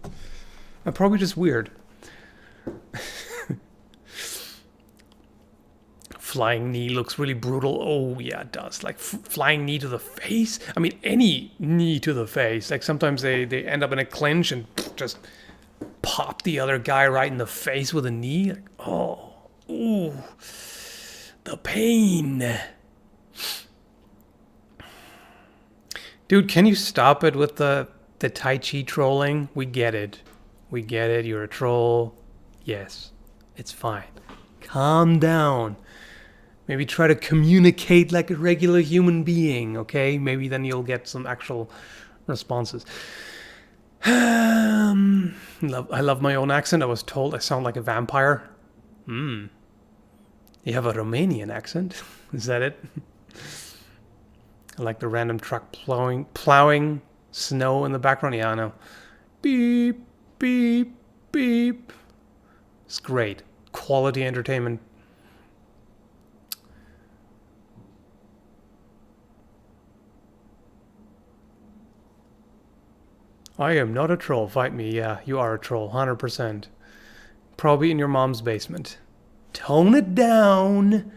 probably just weird. Flying knee looks really brutal. Oh, yeah, it does. Like flying knee to the face. I mean, any knee to the face. Like sometimes they end up in a clinch and just pop the other guy right in the face with a knee. Like, oh, ooh, the pain. Dude, can you stop it with the Tai Chi trolling? We get it. We get it. You're a troll. Yes, it's fine. Calm down. Maybe try to communicate like a regular human being, okay? Maybe then you'll get some actual responses. I love my own accent. I was told I sound like a vampire. You have a Romanian accent? Is that it? I like the random truck plowing snow in the background. Yeah, I know. Beep, beep, beep. It's great. Quality entertainment. I am not a troll. Fight me. Yeah, you are a troll. 100%. Probably in your mom's basement. Tone it down.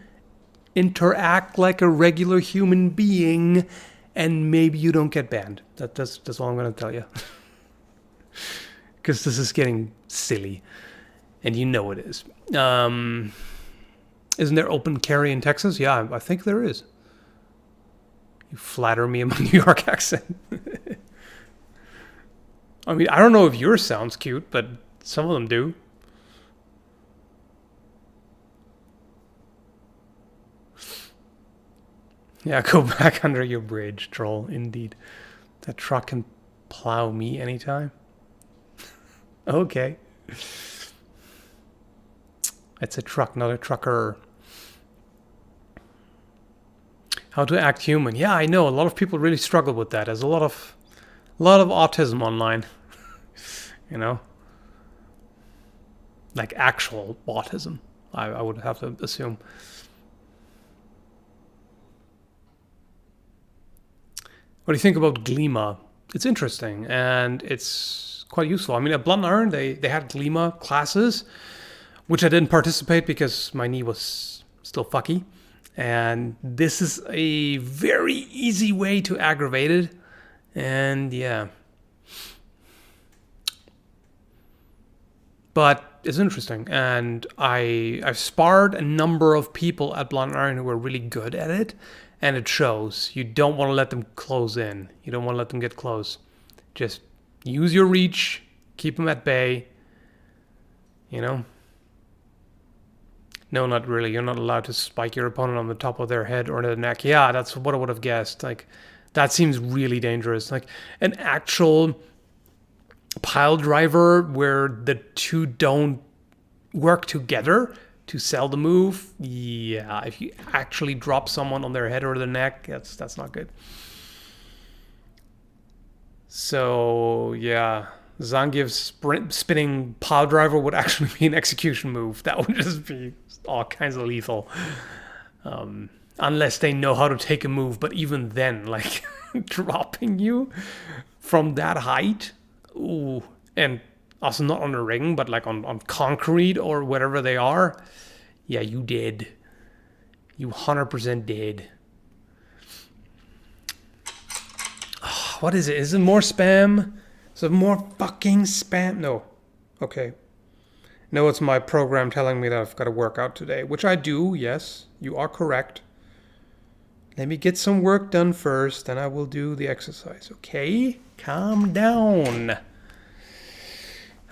Interact like a regular human being. And maybe you don't get banned. That's all I'm going to tell you. Because this is getting silly. And you know it is. Isn't there open carry in Texas? Yeah, I think there is. You flatter me in my New York accent. I mean, I don't know if yours sounds cute, but some of them do. Yeah, go back under your bridge, troll, indeed. That truck can plow me anytime. Okay. It's a truck, not a trucker. How to act human. Yeah, I know. A lot of people really struggle with that. There's a lot of autism online. You know? Like actual autism, I would have to assume. What do you think about Glima? It's interesting, and it's quite useful. I mean, at Blunt Iron, they had Glima classes, which I didn't participate because my knee was still fucky. And this is a very easy way to aggravate it. And yeah. But it's interesting. And I've sparred a number of people at Blunt Iron who were really good at it. And it shows. You don't want to let them close in. You don't want to let them get close. Just use your reach. Keep them at bay. You know? No, not really. You're not allowed to spike your opponent on the top of their head or their neck. Yeah, that's what I would have guessed. Like, that seems really dangerous. Like, an actual pile driver where the two don't work together to sell the move, yeah, if you actually drop someone on their head or their neck, that's not good. So yeah, Zangief's spinning pile driver would actually be an execution move. That would just be all kinds of lethal. Unless they know how to take a move, but even then, like dropping you from that height, ooh, and also not on a ring, but like on concrete or whatever they are, yeah, you did. You 100% did. Oh, what is it? Is it more spam? Is it more fucking spam? No. Okay. No, it's my program telling me that I've got to work out today, which I do, yes. You are correct. Let me get some work done first, then I will do the exercise, okay? Calm down.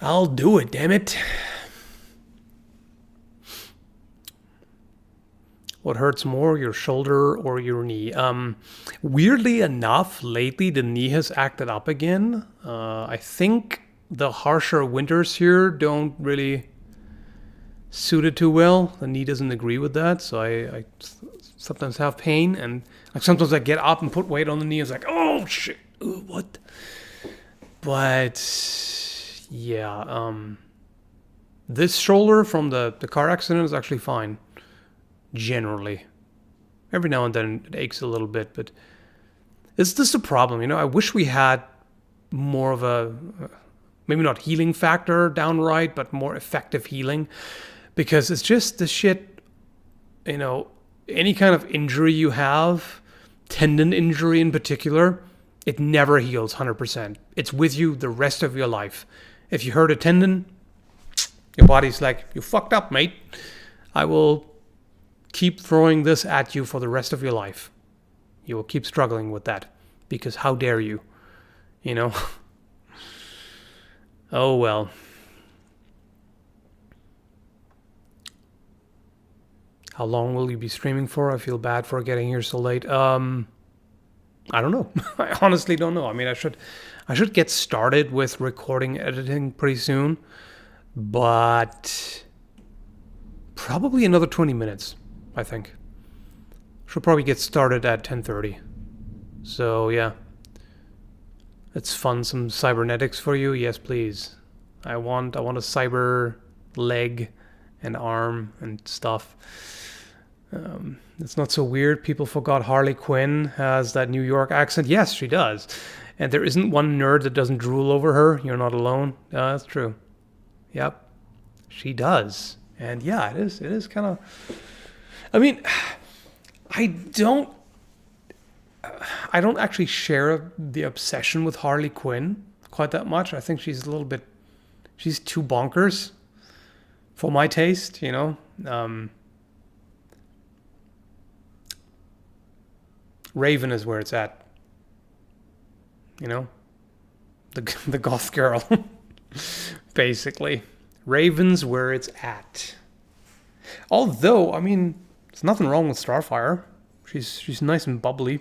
I'll do it, damn it. What hurts more, your shoulder or your knee? Weirdly enough, lately the knee has acted up again. I think the harsher winters here don't really suit it too well. The knee doesn't agree with that, so I sometimes have pain, and like sometimes I get up and put weight on the knee. It's like, oh shit, what? But yeah, this shoulder from the car accident is actually fine. Generally, every now and then it aches a little bit, but it's just a problem. I wish we had more of a maybe not healing factor downright, but more effective healing, because it's just the shit. Any kind of injury you have, tendon injury in particular, it never heals 100%. It's with you the rest of your life. If you hurt a tendon, your body's like, you fucked up, mate. I will keep throwing this at you for the rest of your life. You will keep struggling with that, because how dare you? Oh well. How long will you be streaming for? I feel bad for getting here so late. I don't know. I honestly don't know. I mean, I should get started with recording, editing pretty soon, but probably another 20 minutes, I think. Should probably get started at 10:30. So yeah, let's fund some cybernetics for you. Yes, please. I want a cyber leg and arm and stuff. It's not so weird. People forgot Harley Quinn has that New York accent. Yes, she does. And there isn't one nerd that doesn't drool over her. You're not alone. That's true. Yep. She does. And yeah, it is kind of... I mean, I don't actually share the obsession with Harley Quinn quite that much. I think she's she's too bonkers for my taste, Raven is where it's at. The goth girl. Basically. Raven's where it's at. Although, I mean, there's nothing wrong with Starfire. She's nice and bubbly.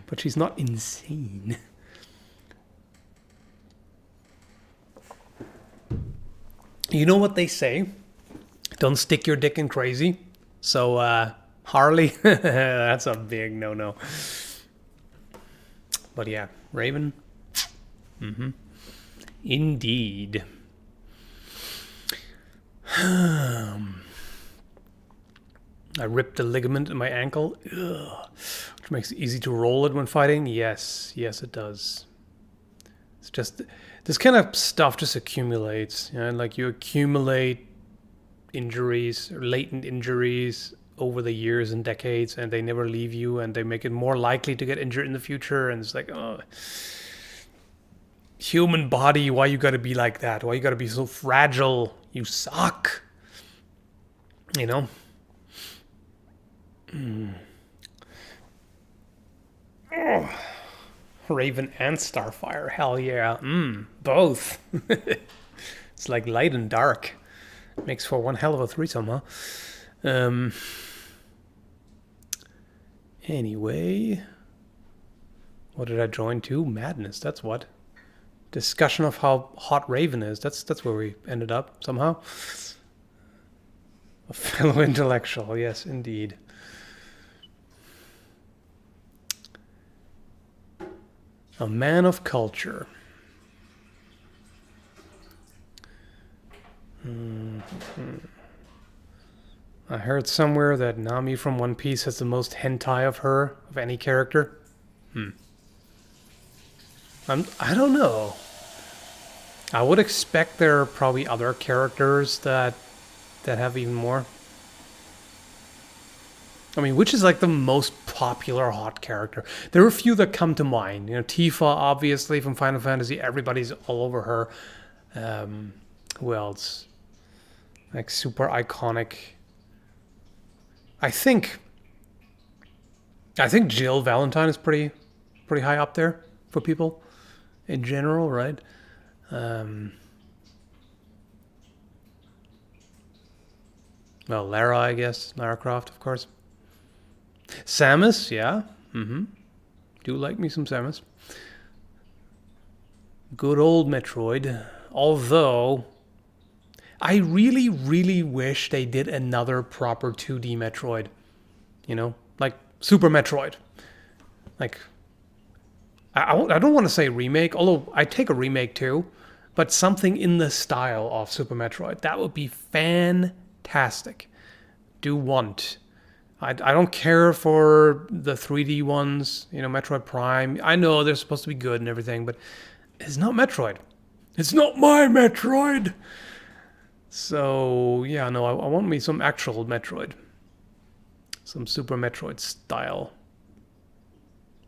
But she's not insane. You know what they say? Don't stick your dick in crazy. So, Harley, that's a big no-no. But yeah, Raven. Indeed. I ripped the ligament in my ankle, which makes it easy to roll it when fighting. Yes, it does. It's just, this kind of stuff just accumulates. Like you accumulate injuries, or latent injuries, over the years and decades, and they never leave you, and they make it more likely to get injured in the future. And it's like, oh, human body, why you gotta be like that? Why you gotta be so fragile? You suck. Oh. Raven and Starfire, hell yeah. Both. It's like light and dark. Makes for one hell of a threesome, huh? Anyway, What did I join to? Madness, that's what. Discussion of how hot Raven is. That's where we ended up, somehow. A fellow intellectual, yes, indeed. A man of culture. I heard somewhere that Nami from One Piece has the most hentai of her, of any character. I don't know. I would expect there are probably other characters that have even more. I mean, which is like the most popular hot character? There are a few that come to mind. You know, Tifa, obviously, from Final Fantasy. Everybody's all over her. Who else? Like, super iconic. I think Jill Valentine is pretty high up there for people in general, right? Well, Lara, I guess. Lara Croft, of course. Samus, yeah. Do like me some Samus. Good old Metroid. Although, I really, really wish they did another proper 2D Metroid. You know? Like, Super Metroid. Like, I don't want to say remake, although I take a remake too. But something in the style of Super Metroid. That would be fantastic. Do want. I don't care for the 3D ones, you know, Metroid Prime. I know they're supposed to be good and everything, but it's not Metroid. It's not my Metroid! So, yeah, no, I want me some actual Metroid. Some Super Metroid style.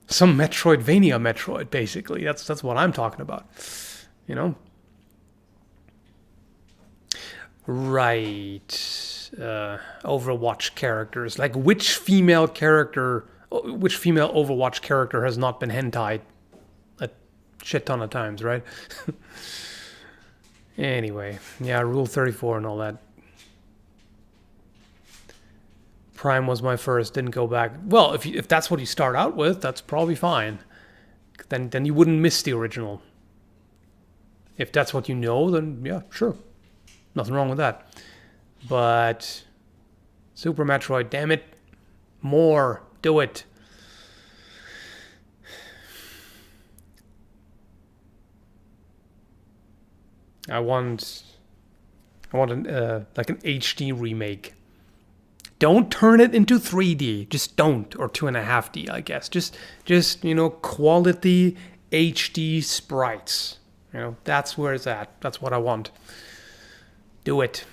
Some Metroidvania Metroid, basically. That's what I'm talking about. You know? Right. Overwatch characters. Like, which female Overwatch character has not been hentai a shit ton of times, right? Anyway, yeah, Rule 34 and all that. Prime was my first, didn't go back. Well, if that's what you start out with, that's probably fine. Then you wouldn't miss the original. If that's what you know, then yeah, sure. Nothing wrong with that. But Super Metroid, damn it. More. Do it. I want like an HD remake. Don't turn it into 3D. Just don't. Or 2.5D, I guess. Just you know, quality HD sprites. You know, that's where it's at. That's what I want. Do it.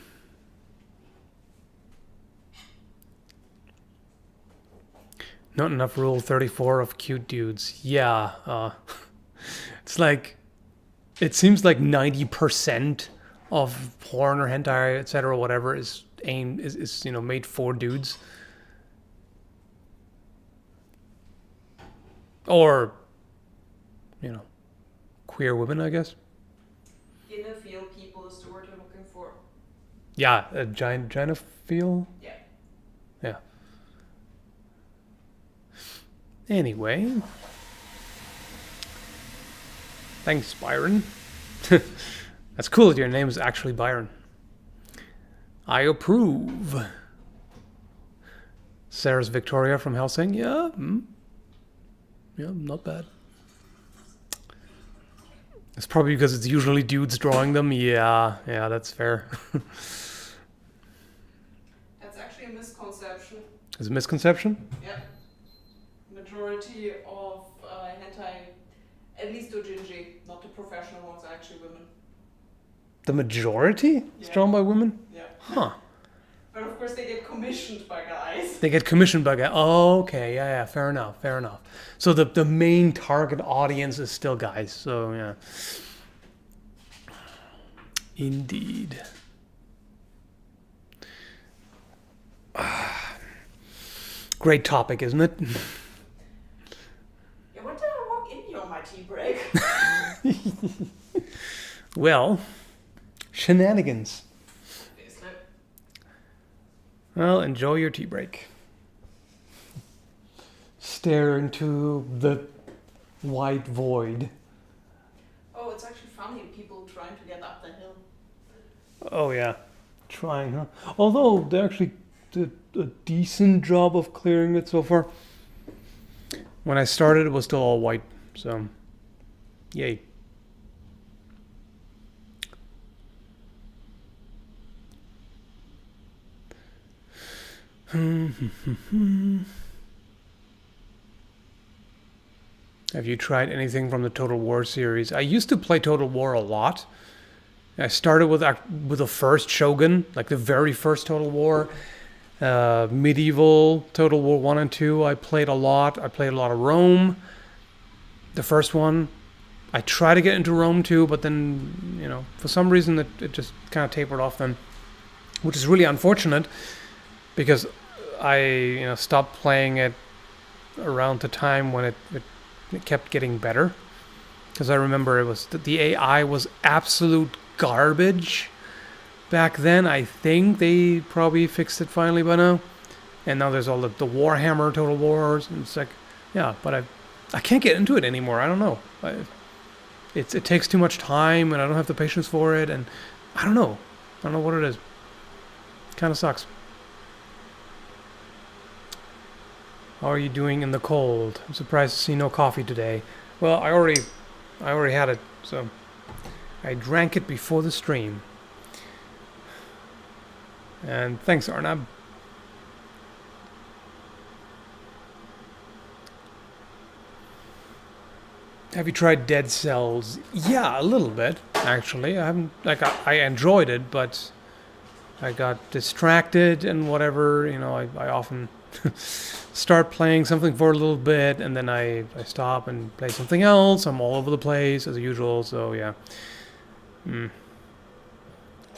Not enough Rule 34 of cute dudes. Yeah. It's like, it seems like 90% of porn or hentai, etc., whatever, is you know, made for dudes. Or, you know, queer women, I guess. Gynophile people is the word I'm looking for. Yeah, a gynophile? Yeah. Yeah. Anyway. Thanks, Byron. That's cool that your name is actually Byron. I approve. Sarah's Victoria from Helsing. Yeah. Yeah, not bad. It's probably because it's usually dudes drawing them. Yeah, that's fair. That's actually a misconception. Is it a misconception? Yeah. Majority of hentai, at least doujinshi, not the professional ones, are actually women. The majority is drawn by women? Yeah. Huh. But of course they get commissioned by guys. They get commissioned by guys. Oh, okay. Yeah. Fair enough. So the main target audience is still guys. So, yeah. Indeed. Great topic, isn't it? Yeah, what did I walk into on my tea break? Well, shenanigans. Well, enjoy your tea break. Stare into the white void. Oh, it's actually funny, people trying to get up the hill. Oh yeah, trying, huh? Although they actually did a decent job of clearing it so far. When I started, it was still all white, so yay. Have you tried anything from the Total War series? I used to play Total War a lot. I started with the first Shogun, like the very first Total War. Medieval Total War 1 and 2 I played a lot. I played a lot of Rome. The first one. I tried to get into Rome too, but then, you know, for some reason it just kind of tapered off then. Which is really unfortunate because I stopped playing it around the time when it kept getting better. Because I remember it was the AI was absolute garbage back then. I think they probably fixed it finally by now. And now there's all the Warhammer Total Wars. And it's like, yeah, but I can't get into it anymore. I don't know. It takes too much time and I don't have the patience for it. And I don't know. I don't know what it is. It kind of sucks. How are you doing in the cold? I'm surprised to see no coffee today. Well, I already had it, so I drank it before the stream. And thanks, Arnab. Have you tried Dead Cells? Yeah, a little bit, actually. I haven't, I enjoyed it, but I got distracted and whatever. I often start playing something for a little bit and then I stop and play something else. I'm all over the place as usual, so yeah.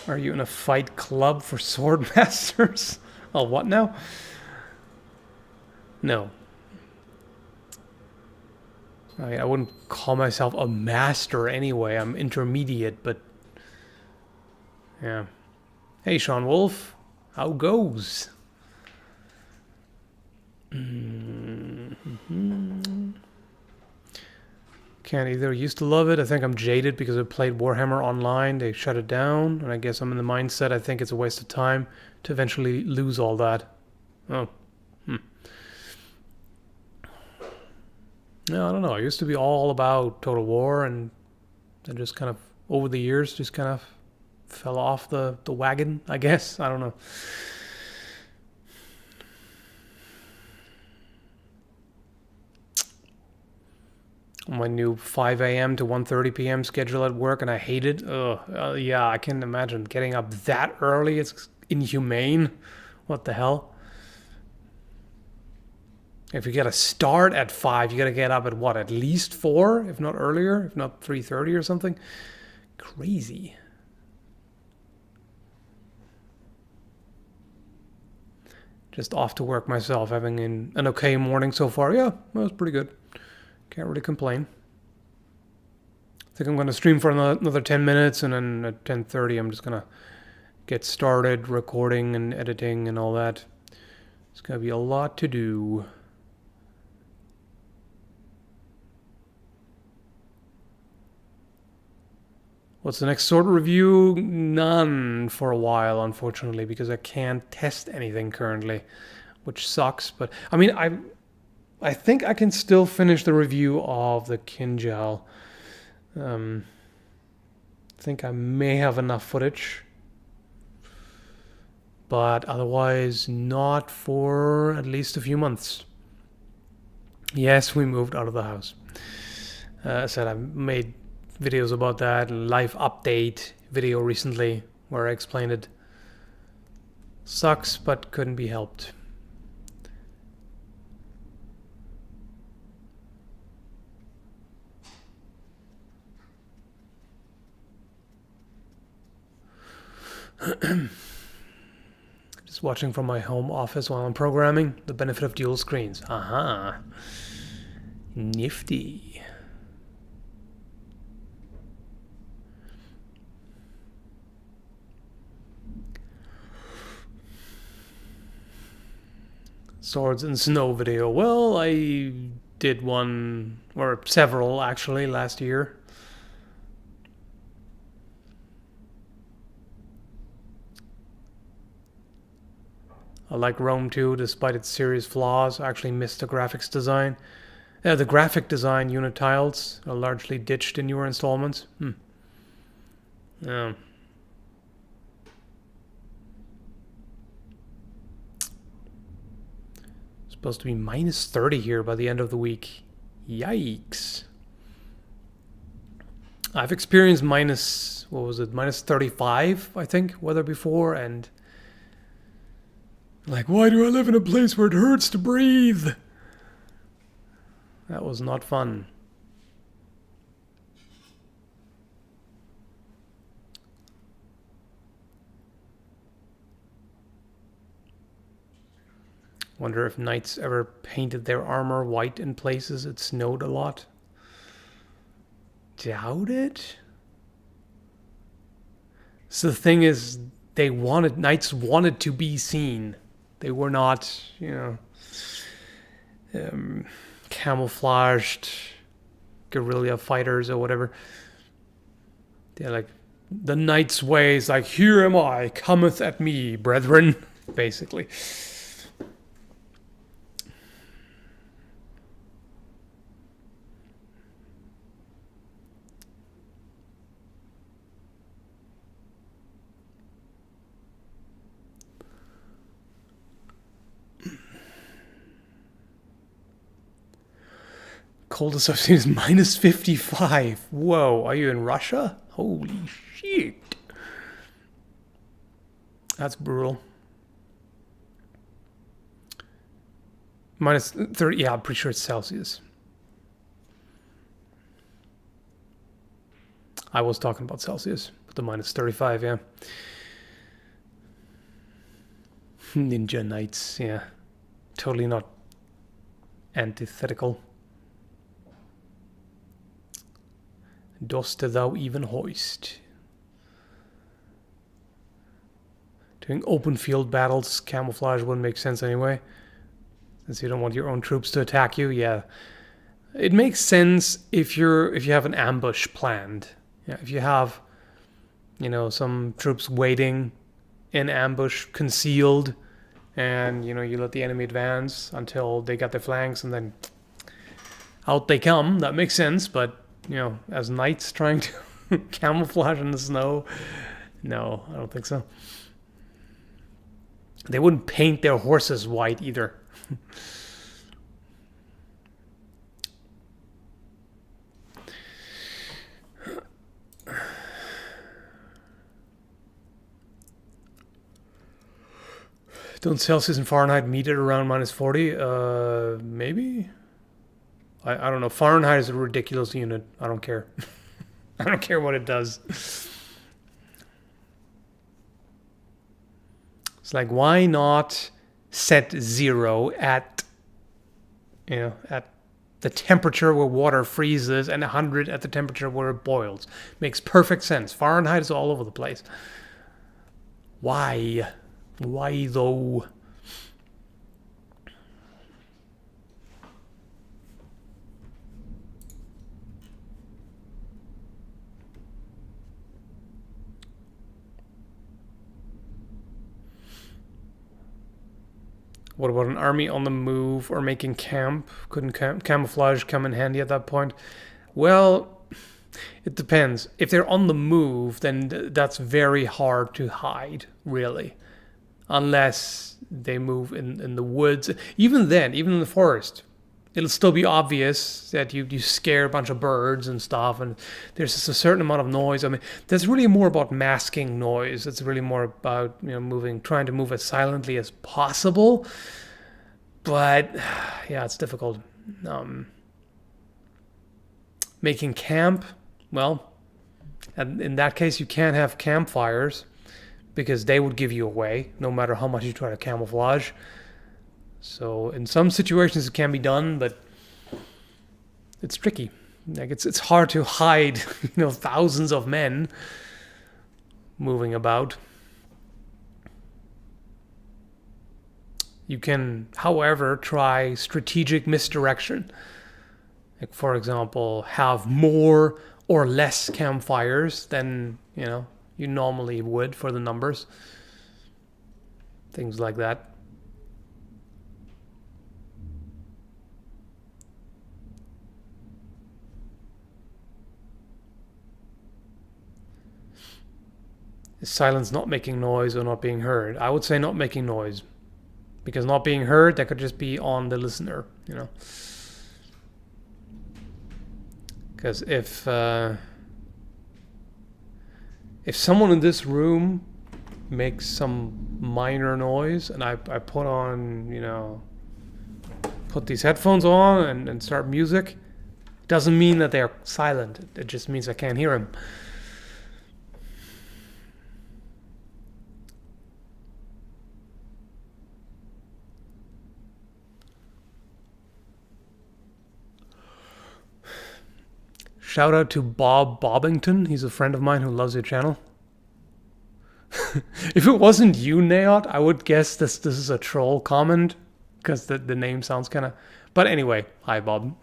Are you in a fight club for sword masters? Oh, what now? No. I wouldn't call myself a master anyway. I'm intermediate, but yeah. Hey, Sean Wolf. How goes? Can't either. Used to love it. I think I'm jaded because I played Warhammer Online. They shut it down, and I guess I'm in the mindset I think it's a waste of time to eventually lose all that. Oh. No, I don't know. I used to be all about Total War, and then just kind of, over the years, just kind of fell off the wagon, I guess. I don't know. My new 5 a.m. to 1:30 p.m. schedule at work, and I hate it. Yeah, I can imagine getting up that early. It's inhumane. What the hell? If you get a start at 5, you got to get up at what? At least 4, if not earlier, if not 3:30 or something. Crazy. Just off to work myself, having an okay morning so far. Yeah, that was pretty good. Can't really complain. I think I'm going to stream for another 10 minutes, and then at 10:30 I'm just going to get started recording and editing and all that. It's going to be a lot to do. What's the next sword review? None for a while, unfortunately, because I can't test anything currently, which sucks. But I mean, I think I can still finish the review of the Kinjal. I think I may have enough footage, but otherwise not for at least a few months. Yes, we moved out of the house. I said I made videos about that, life update video recently where I explained it. Sucks, but couldn't be helped. Just watching from my home office while I'm programming. The benefit of dual screens. Aha. Nifty. Swords and Snow video. Well, I did one, or several actually, last year. I like Rome 2 despite its serious flaws. I actually missed the graphics design. The graphic design unit tiles are largely ditched in newer installments. Supposed to be minus 30 here by the end of the week. Yikes. I've experienced minus 35, I think, weather before, and like, why do I live in a place where it hurts to breathe? That was not fun. Wonder if knights ever painted their armor white in places it snowed a lot. Doubt it. So the thing is, knights wanted to be seen. They were not, camouflaged guerrilla fighters or whatever. They're like, the knight's way is like, here am I, cometh at me, brethren, basically. Coldest I've seen is minus 55. Whoa, are you in Russia? Holy shit. That's brutal. Minus 30, yeah, I'm pretty sure it's Celsius. I was talking about Celsius, but the minus 35, yeah. Ninja Knights, yeah. Totally not antithetical. Dost thou even hoist? Doing open field battles, camouflage wouldn't make sense anyway, since you don't want your own troops to attack you. Yeah, it makes sense if you have an ambush planned. Yeah, if you have, some troops waiting in ambush, concealed, and you let the enemy advance until they got their flanks, and then out they come. That makes sense, but as knights trying to camouflage in the snow, no, I don't think so. They wouldn't paint their horses white either. Don't Celsius and Fahrenheit meet at around minus 40? Maybe? I don't know. Fahrenheit is a ridiculous unit. I don't care. I don't care what it does. It's like, why not set 0 at the temperature where water freezes and 100 at the temperature where it boils? Makes perfect sense. Fahrenheit is all over the place. Why? Why though? What about an army on the move or making camp? Couldn't camouflage come in handy at that point? Well, it depends. If they're on the move, then that's very hard to hide, really. Unless they move in the woods. Even then, even in the forest, it'll still be obvious that you scare a bunch of birds and stuff, and there's just a certain amount of noise. I mean, that's really more about masking noise. It's really more about trying to move as silently as possible. But yeah, it's difficult. Making camp, well, and in that case, you can't have campfires because they would give you away no matter how much you try to camouflage. So in some situations it can be done, but it's tricky. Like it's hard to hide, thousands of men moving about. You can, however, try strategic misdirection. Like, for example, have more or less campfires than, you normally would for the numbers. Things like that. Is silence not making noise or not being heard? I would say not making noise. Because not being heard, that could just be on the listener, Because if someone in this room makes some minor noise and I put on, put these headphones on and start music, it doesn't mean that they're silent. It just means I can't hear them. Shout out to Bob Bobbington. He's a friend of mine who loves your channel. If it wasn't you, Neot, I would guess this is a troll comment because the name sounds kind of... But anyway, hi, Bob.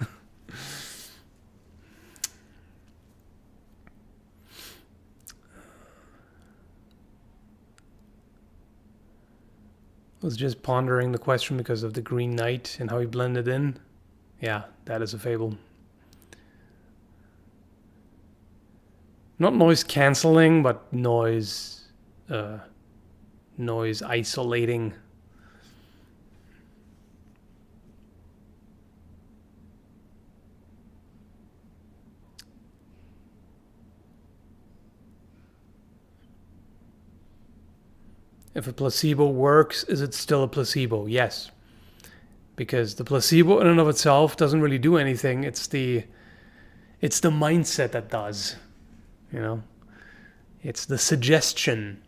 Was just pondering the question because of the Green Knight and how he blended in. Yeah, that is a fable. Not noise cancelling, but noise isolating. If a placebo works, is it still a placebo? Yes. Because the placebo in and of itself doesn't really do anything. It's the mindset that does. It's the suggestion.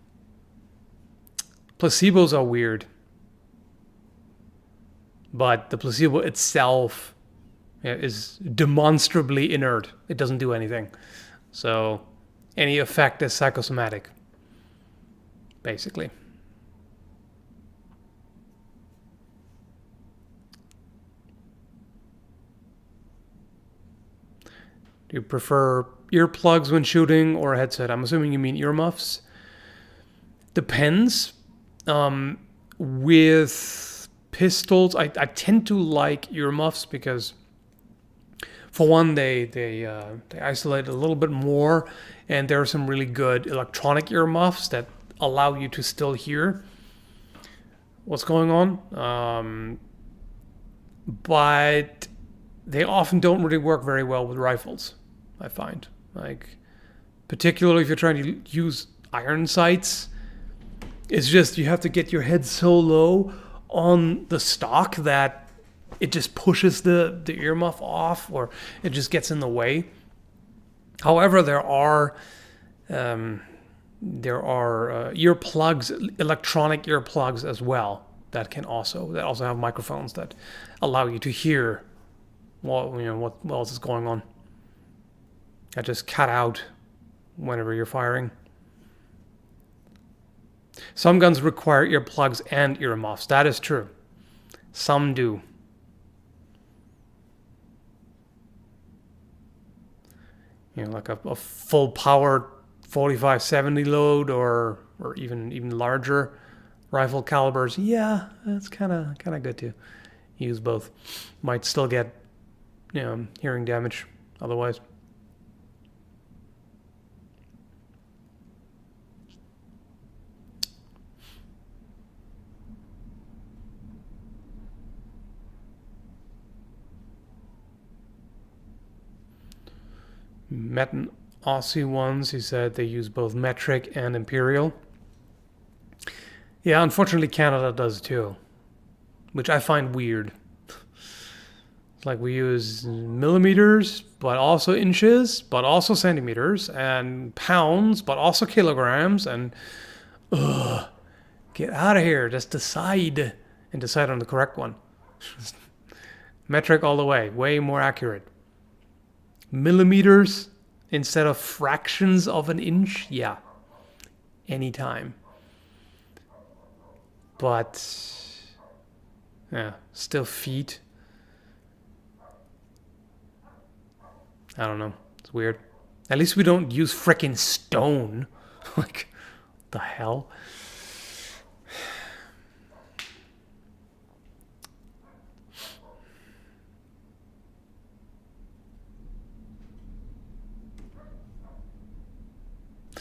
Placebos are weird. But the placebo itself is demonstrably inert. It doesn't do anything. So any effect is psychosomatic, basically. Do you prefer earplugs when shooting or a headset? I'm assuming you mean earmuffs. Depends. With pistols, I tend to like earmuffs because, for one, they isolate a little bit more, and there are some really good electronic earmuffs that allow you to still hear what's going on. But they often don't really work very well with rifles, I find. Like, particularly if you're trying to use iron sights, it's just you have to get your head so low on the stock that it just pushes the earmuff off, or it just gets in the way. However, there are earplugs, electronic earplugs as well, that also have microphones that allow you to hear what else is going on. That just cut out whenever you're firing. Some guns require earplugs and earmuffs. That is true. Some do. Like a full power 45-70 load or even larger rifle calibers. Yeah, that's kind of good to use both. Might still get hearing damage otherwise. Met an Aussie once. He said they use both metric and imperial. Yeah, unfortunately Canada does too, which I find weird. It's like we use millimeters, but also inches, but also centimeters, and pounds, but also kilograms, and get out of here. Just decide on the correct one. Metric all the way more accurate. Millimeters instead of fractions of an inch, yeah, anytime. But yeah, still feet. I don't know. It's weird. At least we don't use frickin' stone. Like, what the hell?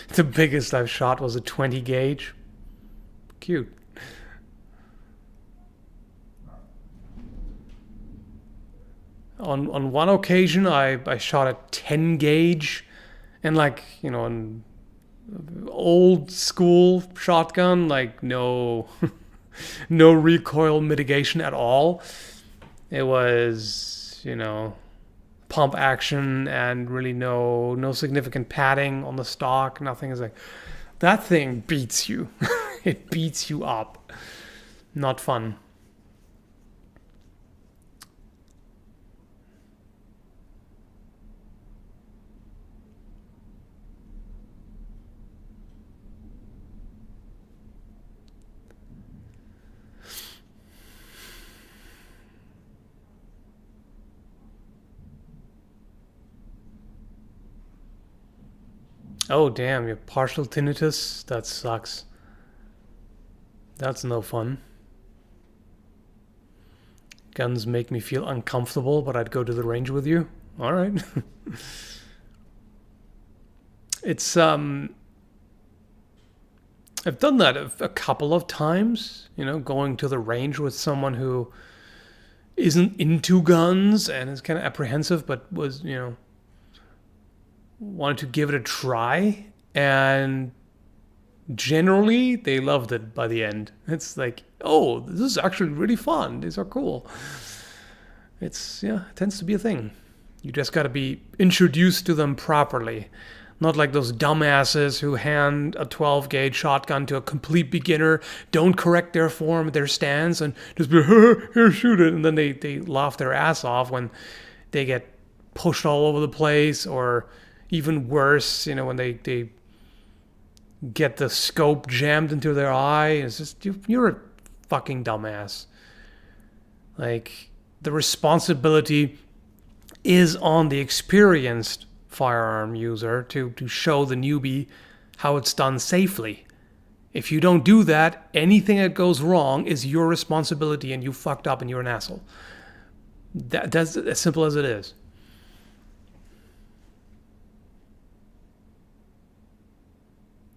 The biggest I've shot was a 20 gauge. Cute. On one occasion, I shot a 10 gauge, and like, you know, an old school shotgun, like no, no recoil mitigation at all. It was, you know, pump action and really no significant padding on the stock. Nothing. Is like, that thing beats you. It beats you up. Not fun. Oh damn, you have partial tinnitus? That sucks. That's no fun. Guns make me feel uncomfortable, but I'd go to the range with you. Alright. It's I've done that a couple of times, you know, going to the range with someone who isn't into guns and is kind of apprehensive, but was, you know, wanted to give it a try, and generally they loved it by the end. It's like, oh, this is actually really fun. These are cool. It's, yeah, it tends to be a thing. You just got to be introduced to them properly. Not like those dumbasses who hand a 12 gauge shotgun to a complete beginner, don't correct their form, their stance, and just be, here, shoot it. And then they laugh their ass off when they get pushed all over the place, or even worse, you know, when they get the scope jammed into their eye. It's just, you're a fucking dumbass. Like, the responsibility is on the experienced firearm user to show the newbie how it's done safely. If you don't do that, anything that goes wrong is your responsibility, and you fucked up and you're an asshole. That's as simple as it is.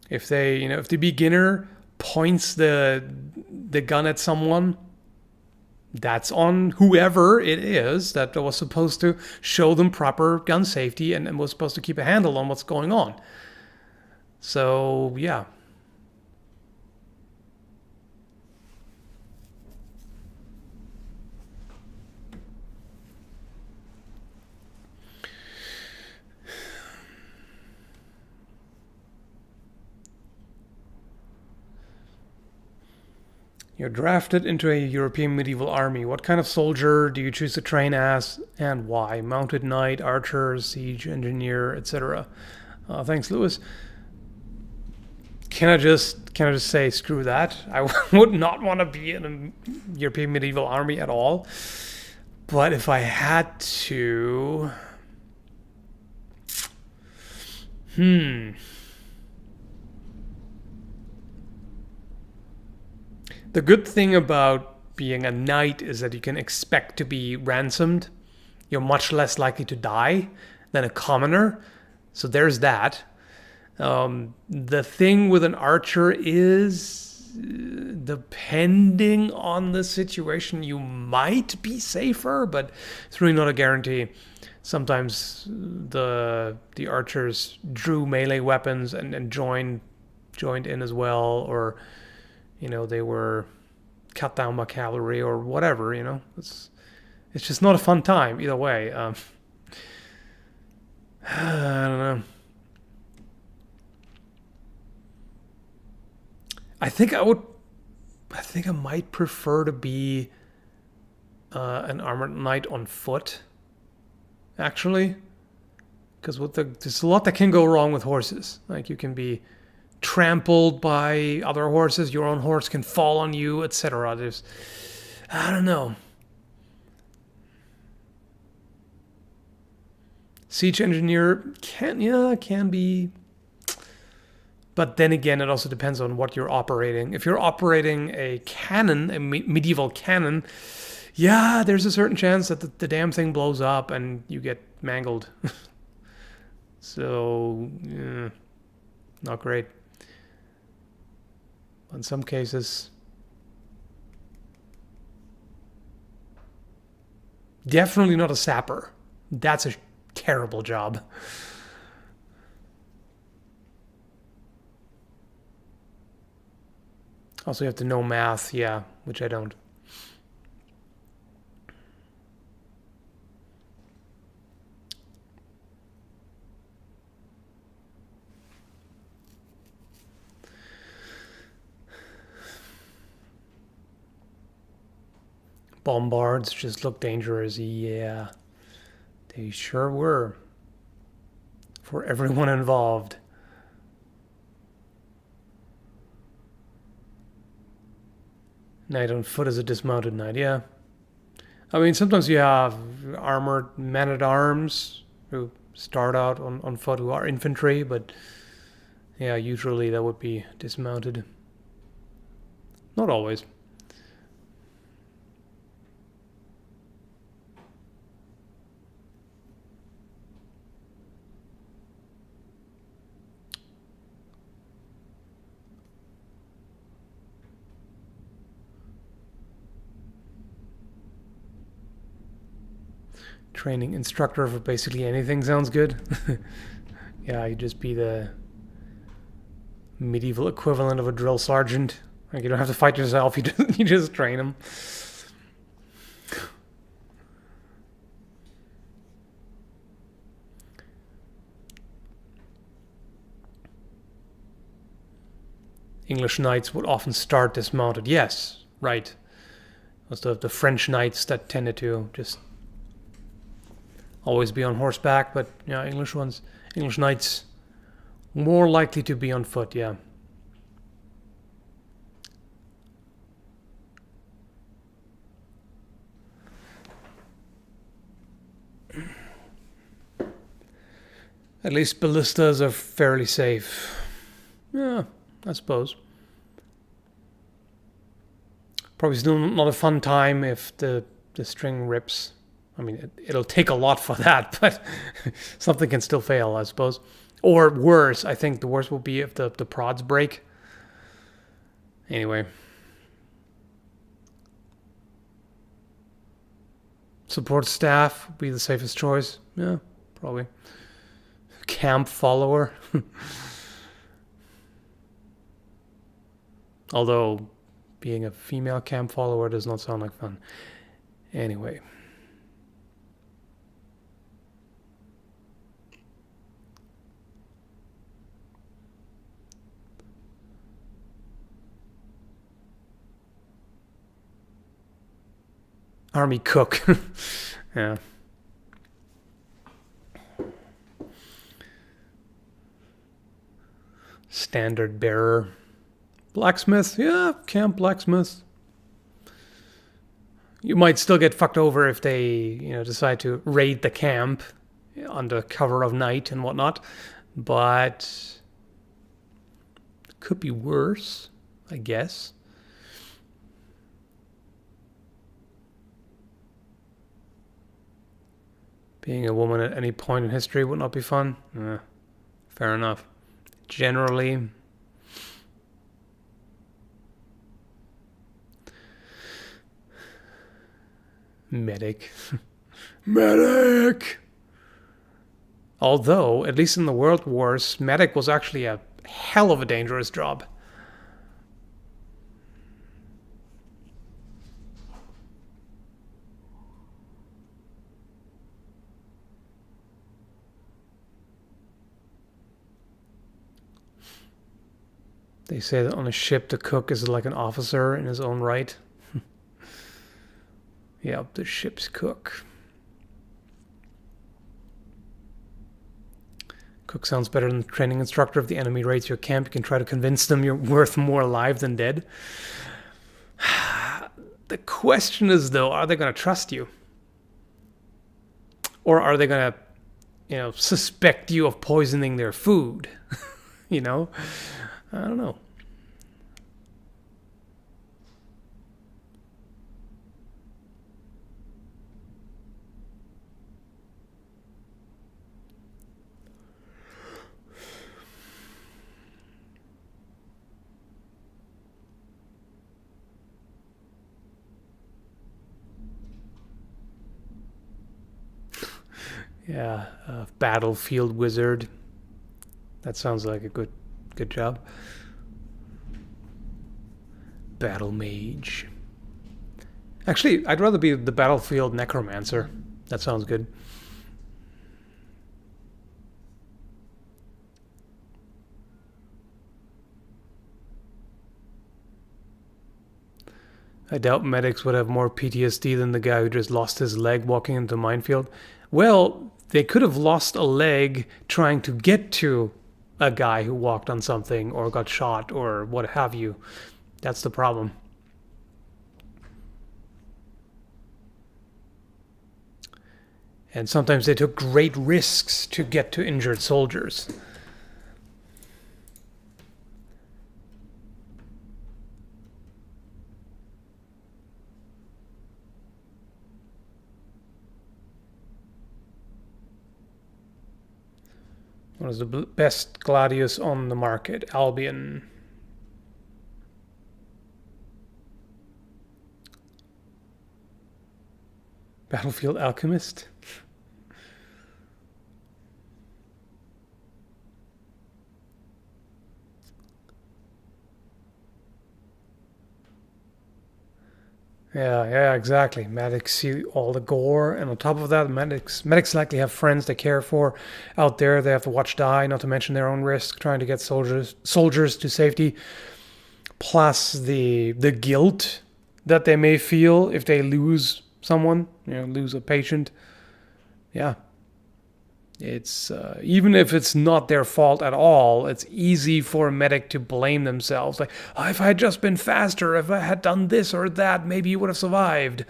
If they, you know, if the beginner points the gun at someone, that's on whoever it is that was supposed to show them proper gun safety and was supposed to keep a handle on what's going on. So, yeah. You're drafted into a European medieval army. What kind of soldier do you choose to train as, and why? Mounted knight, archer, siege engineer, etc. Thanks, Lewis. Can I just say screw that? I would not want to be in a European medieval army at all. But if I had to, The good thing about being a knight is that you can expect to be ransomed. You're much less likely to die than a commoner. So there's that. The thing with an archer is, depending on the situation, you might be safer, but it's really not a guarantee. Sometimes the archers drew melee weapons and joined in as well, or, you know, they were cut down by cavalry or whatever, you know. It's just not a fun time either way. I don't know. I think I might prefer to be an armored knight on foot, actually. Because there's a lot that can go wrong with horses. Like, you can be trampled by other horses, your own horse can fall on you, etc. I don't know. Siege engineer can be. But then again, it also depends on what you're operating. If you're operating a cannon, a medieval cannon, yeah, there's a certain chance that the damn thing blows up and you get mangled. So, yeah, not great. In some cases, definitely not a sapper. That's a terrible job. Also, you have to know math, yeah, which I don't. Bombards just look dangerous, yeah. They sure were. For everyone involved. Knight on foot is a dismounted knight, yeah. I mean, sometimes you have armored men-at-arms who start out on foot who are infantry, but yeah, usually that would be dismounted. Not always. Training instructor for basically anything sounds good. Yeah, you'd just be the medieval equivalent of a drill sergeant. Like, you don't have to fight yourself, you just train them. English knights would often start dismounted. Yes, right. Most of the French knights that tended to just always be on horseback, but yeah, English knights, more likely to be on foot, yeah. At least ballistas are fairly safe. Yeah, I suppose. Probably still not a fun time if the string rips. I mean, it'll take a lot for that, but something can still fail, I suppose. Or worse, I think the worst will be if the prods break. Anyway. Support staff would be the safest choice. Yeah, probably. Camp follower. Although, being a female camp follower does not sound like fun. Anyway. Army cook. Yeah. Standard bearer. Blacksmith. Yeah, camp blacksmith. You might still get fucked over if they, decide to raid the camp under cover of night and whatnot. But it could be worse, I guess. Being a woman at any point in history would not be fun. Fair enough. Generally, medic. Medic! Although, at least in the World Wars, medic was actually a hell of a dangerous job. They say that on a ship, the cook is like an officer in his own right. Yep, the ship's cook. Cook sounds better than the training instructor. If the enemy raids your camp, you can try to convince them you're worth more alive than dead. The question is, though, are they going to trust you? Or are they going to suspect you of poisoning their food. I don't know. Yeah, battlefield wizard. That sounds like a good job. Battle mage. Actually, I'd rather be the battlefield necromancer. That sounds good. I doubt medics would have more PTSD than the guy who just lost his leg walking into the minefield. Well, they could have lost a leg trying to get to a guy who walked on something or got shot or what have you. That's the problem. And sometimes they took great risks to get to injured soldiers. What is the best gladius on the market? Albion. Battlefield alchemist. Yeah, exactly. Medics see all the gore, and on top of that, medics likely have friends they care for out there. They have to watch die, not to mention their own risk, trying to get soldiers to safety. Plus the guilt that they may feel if they lose someone, lose a patient. Yeah. It's even if it's not their fault at all, it's easy for a medic to blame themselves. Like, if I had just been faster, if I had done this or that, maybe you would have survived.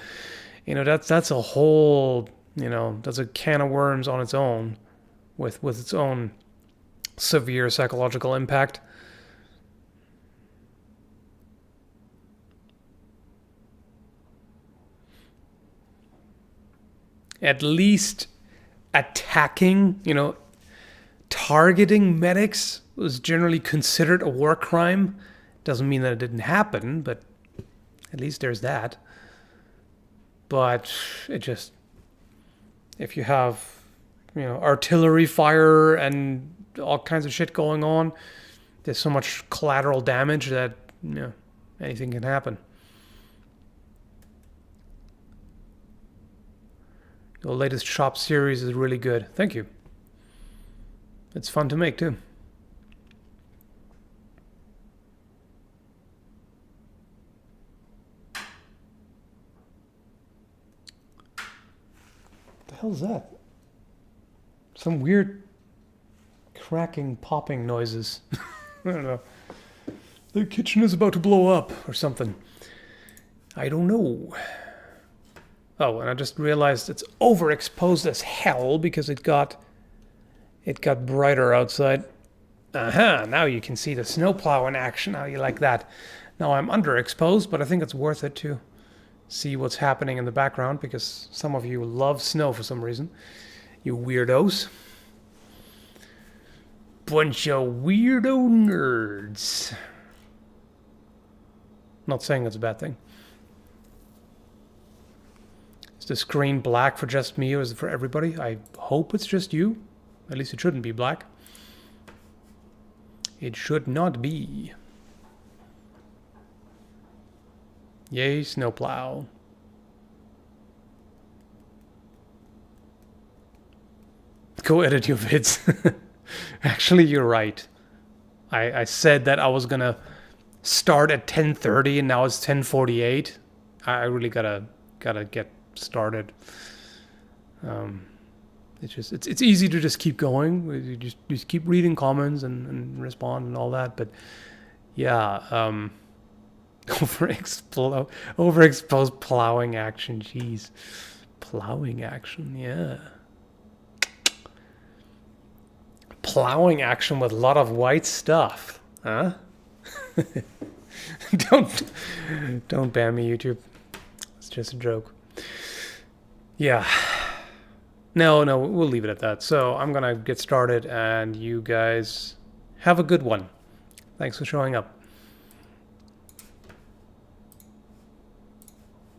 That's a whole, that's a can of worms on its own, with its own severe psychological impact. At least attacking, targeting medics was generally considered a war crime. Doesn't mean that it didn't happen, but at least there's that. But it just, if you have, artillery fire and all kinds of shit going on, there's so much collateral damage that, anything can happen. The latest shop series is really good. Thank you. It's fun to make too. What the hell is that? Some weird cracking, popping noises. I don't know. The kitchen is about to blow up or something. I don't know. Oh, and I just realized it's overexposed as hell because it got brighter outside. Now you can see the snowplow in action. How do you like that? Now I'm underexposed, but I think it's worth it to see what's happening in the background because some of you love snow for some reason. You weirdos. Bunch of weirdo nerds. Not saying it's a bad thing. Is the screen black for just me or is it for everybody? I hope it's just you. At least it shouldn't be black. It should not be. Yay, snowplow. Go edit your vids. Actually, you're right. I said that I was gonna start at 10:30 and now it's 10:48. I really gotta get started. It's easy to just keep going. You just keep reading comments and respond and all that. But yeah, overexposed plowing action. Jeez, plowing action. Yeah. plowing action with a lot of white stuff, huh? Don't ban me, YouTube. It's just a joke. Yeah. No, we'll leave it at that. So I'm gonna get started, and you guys have a good one. Thanks for showing up.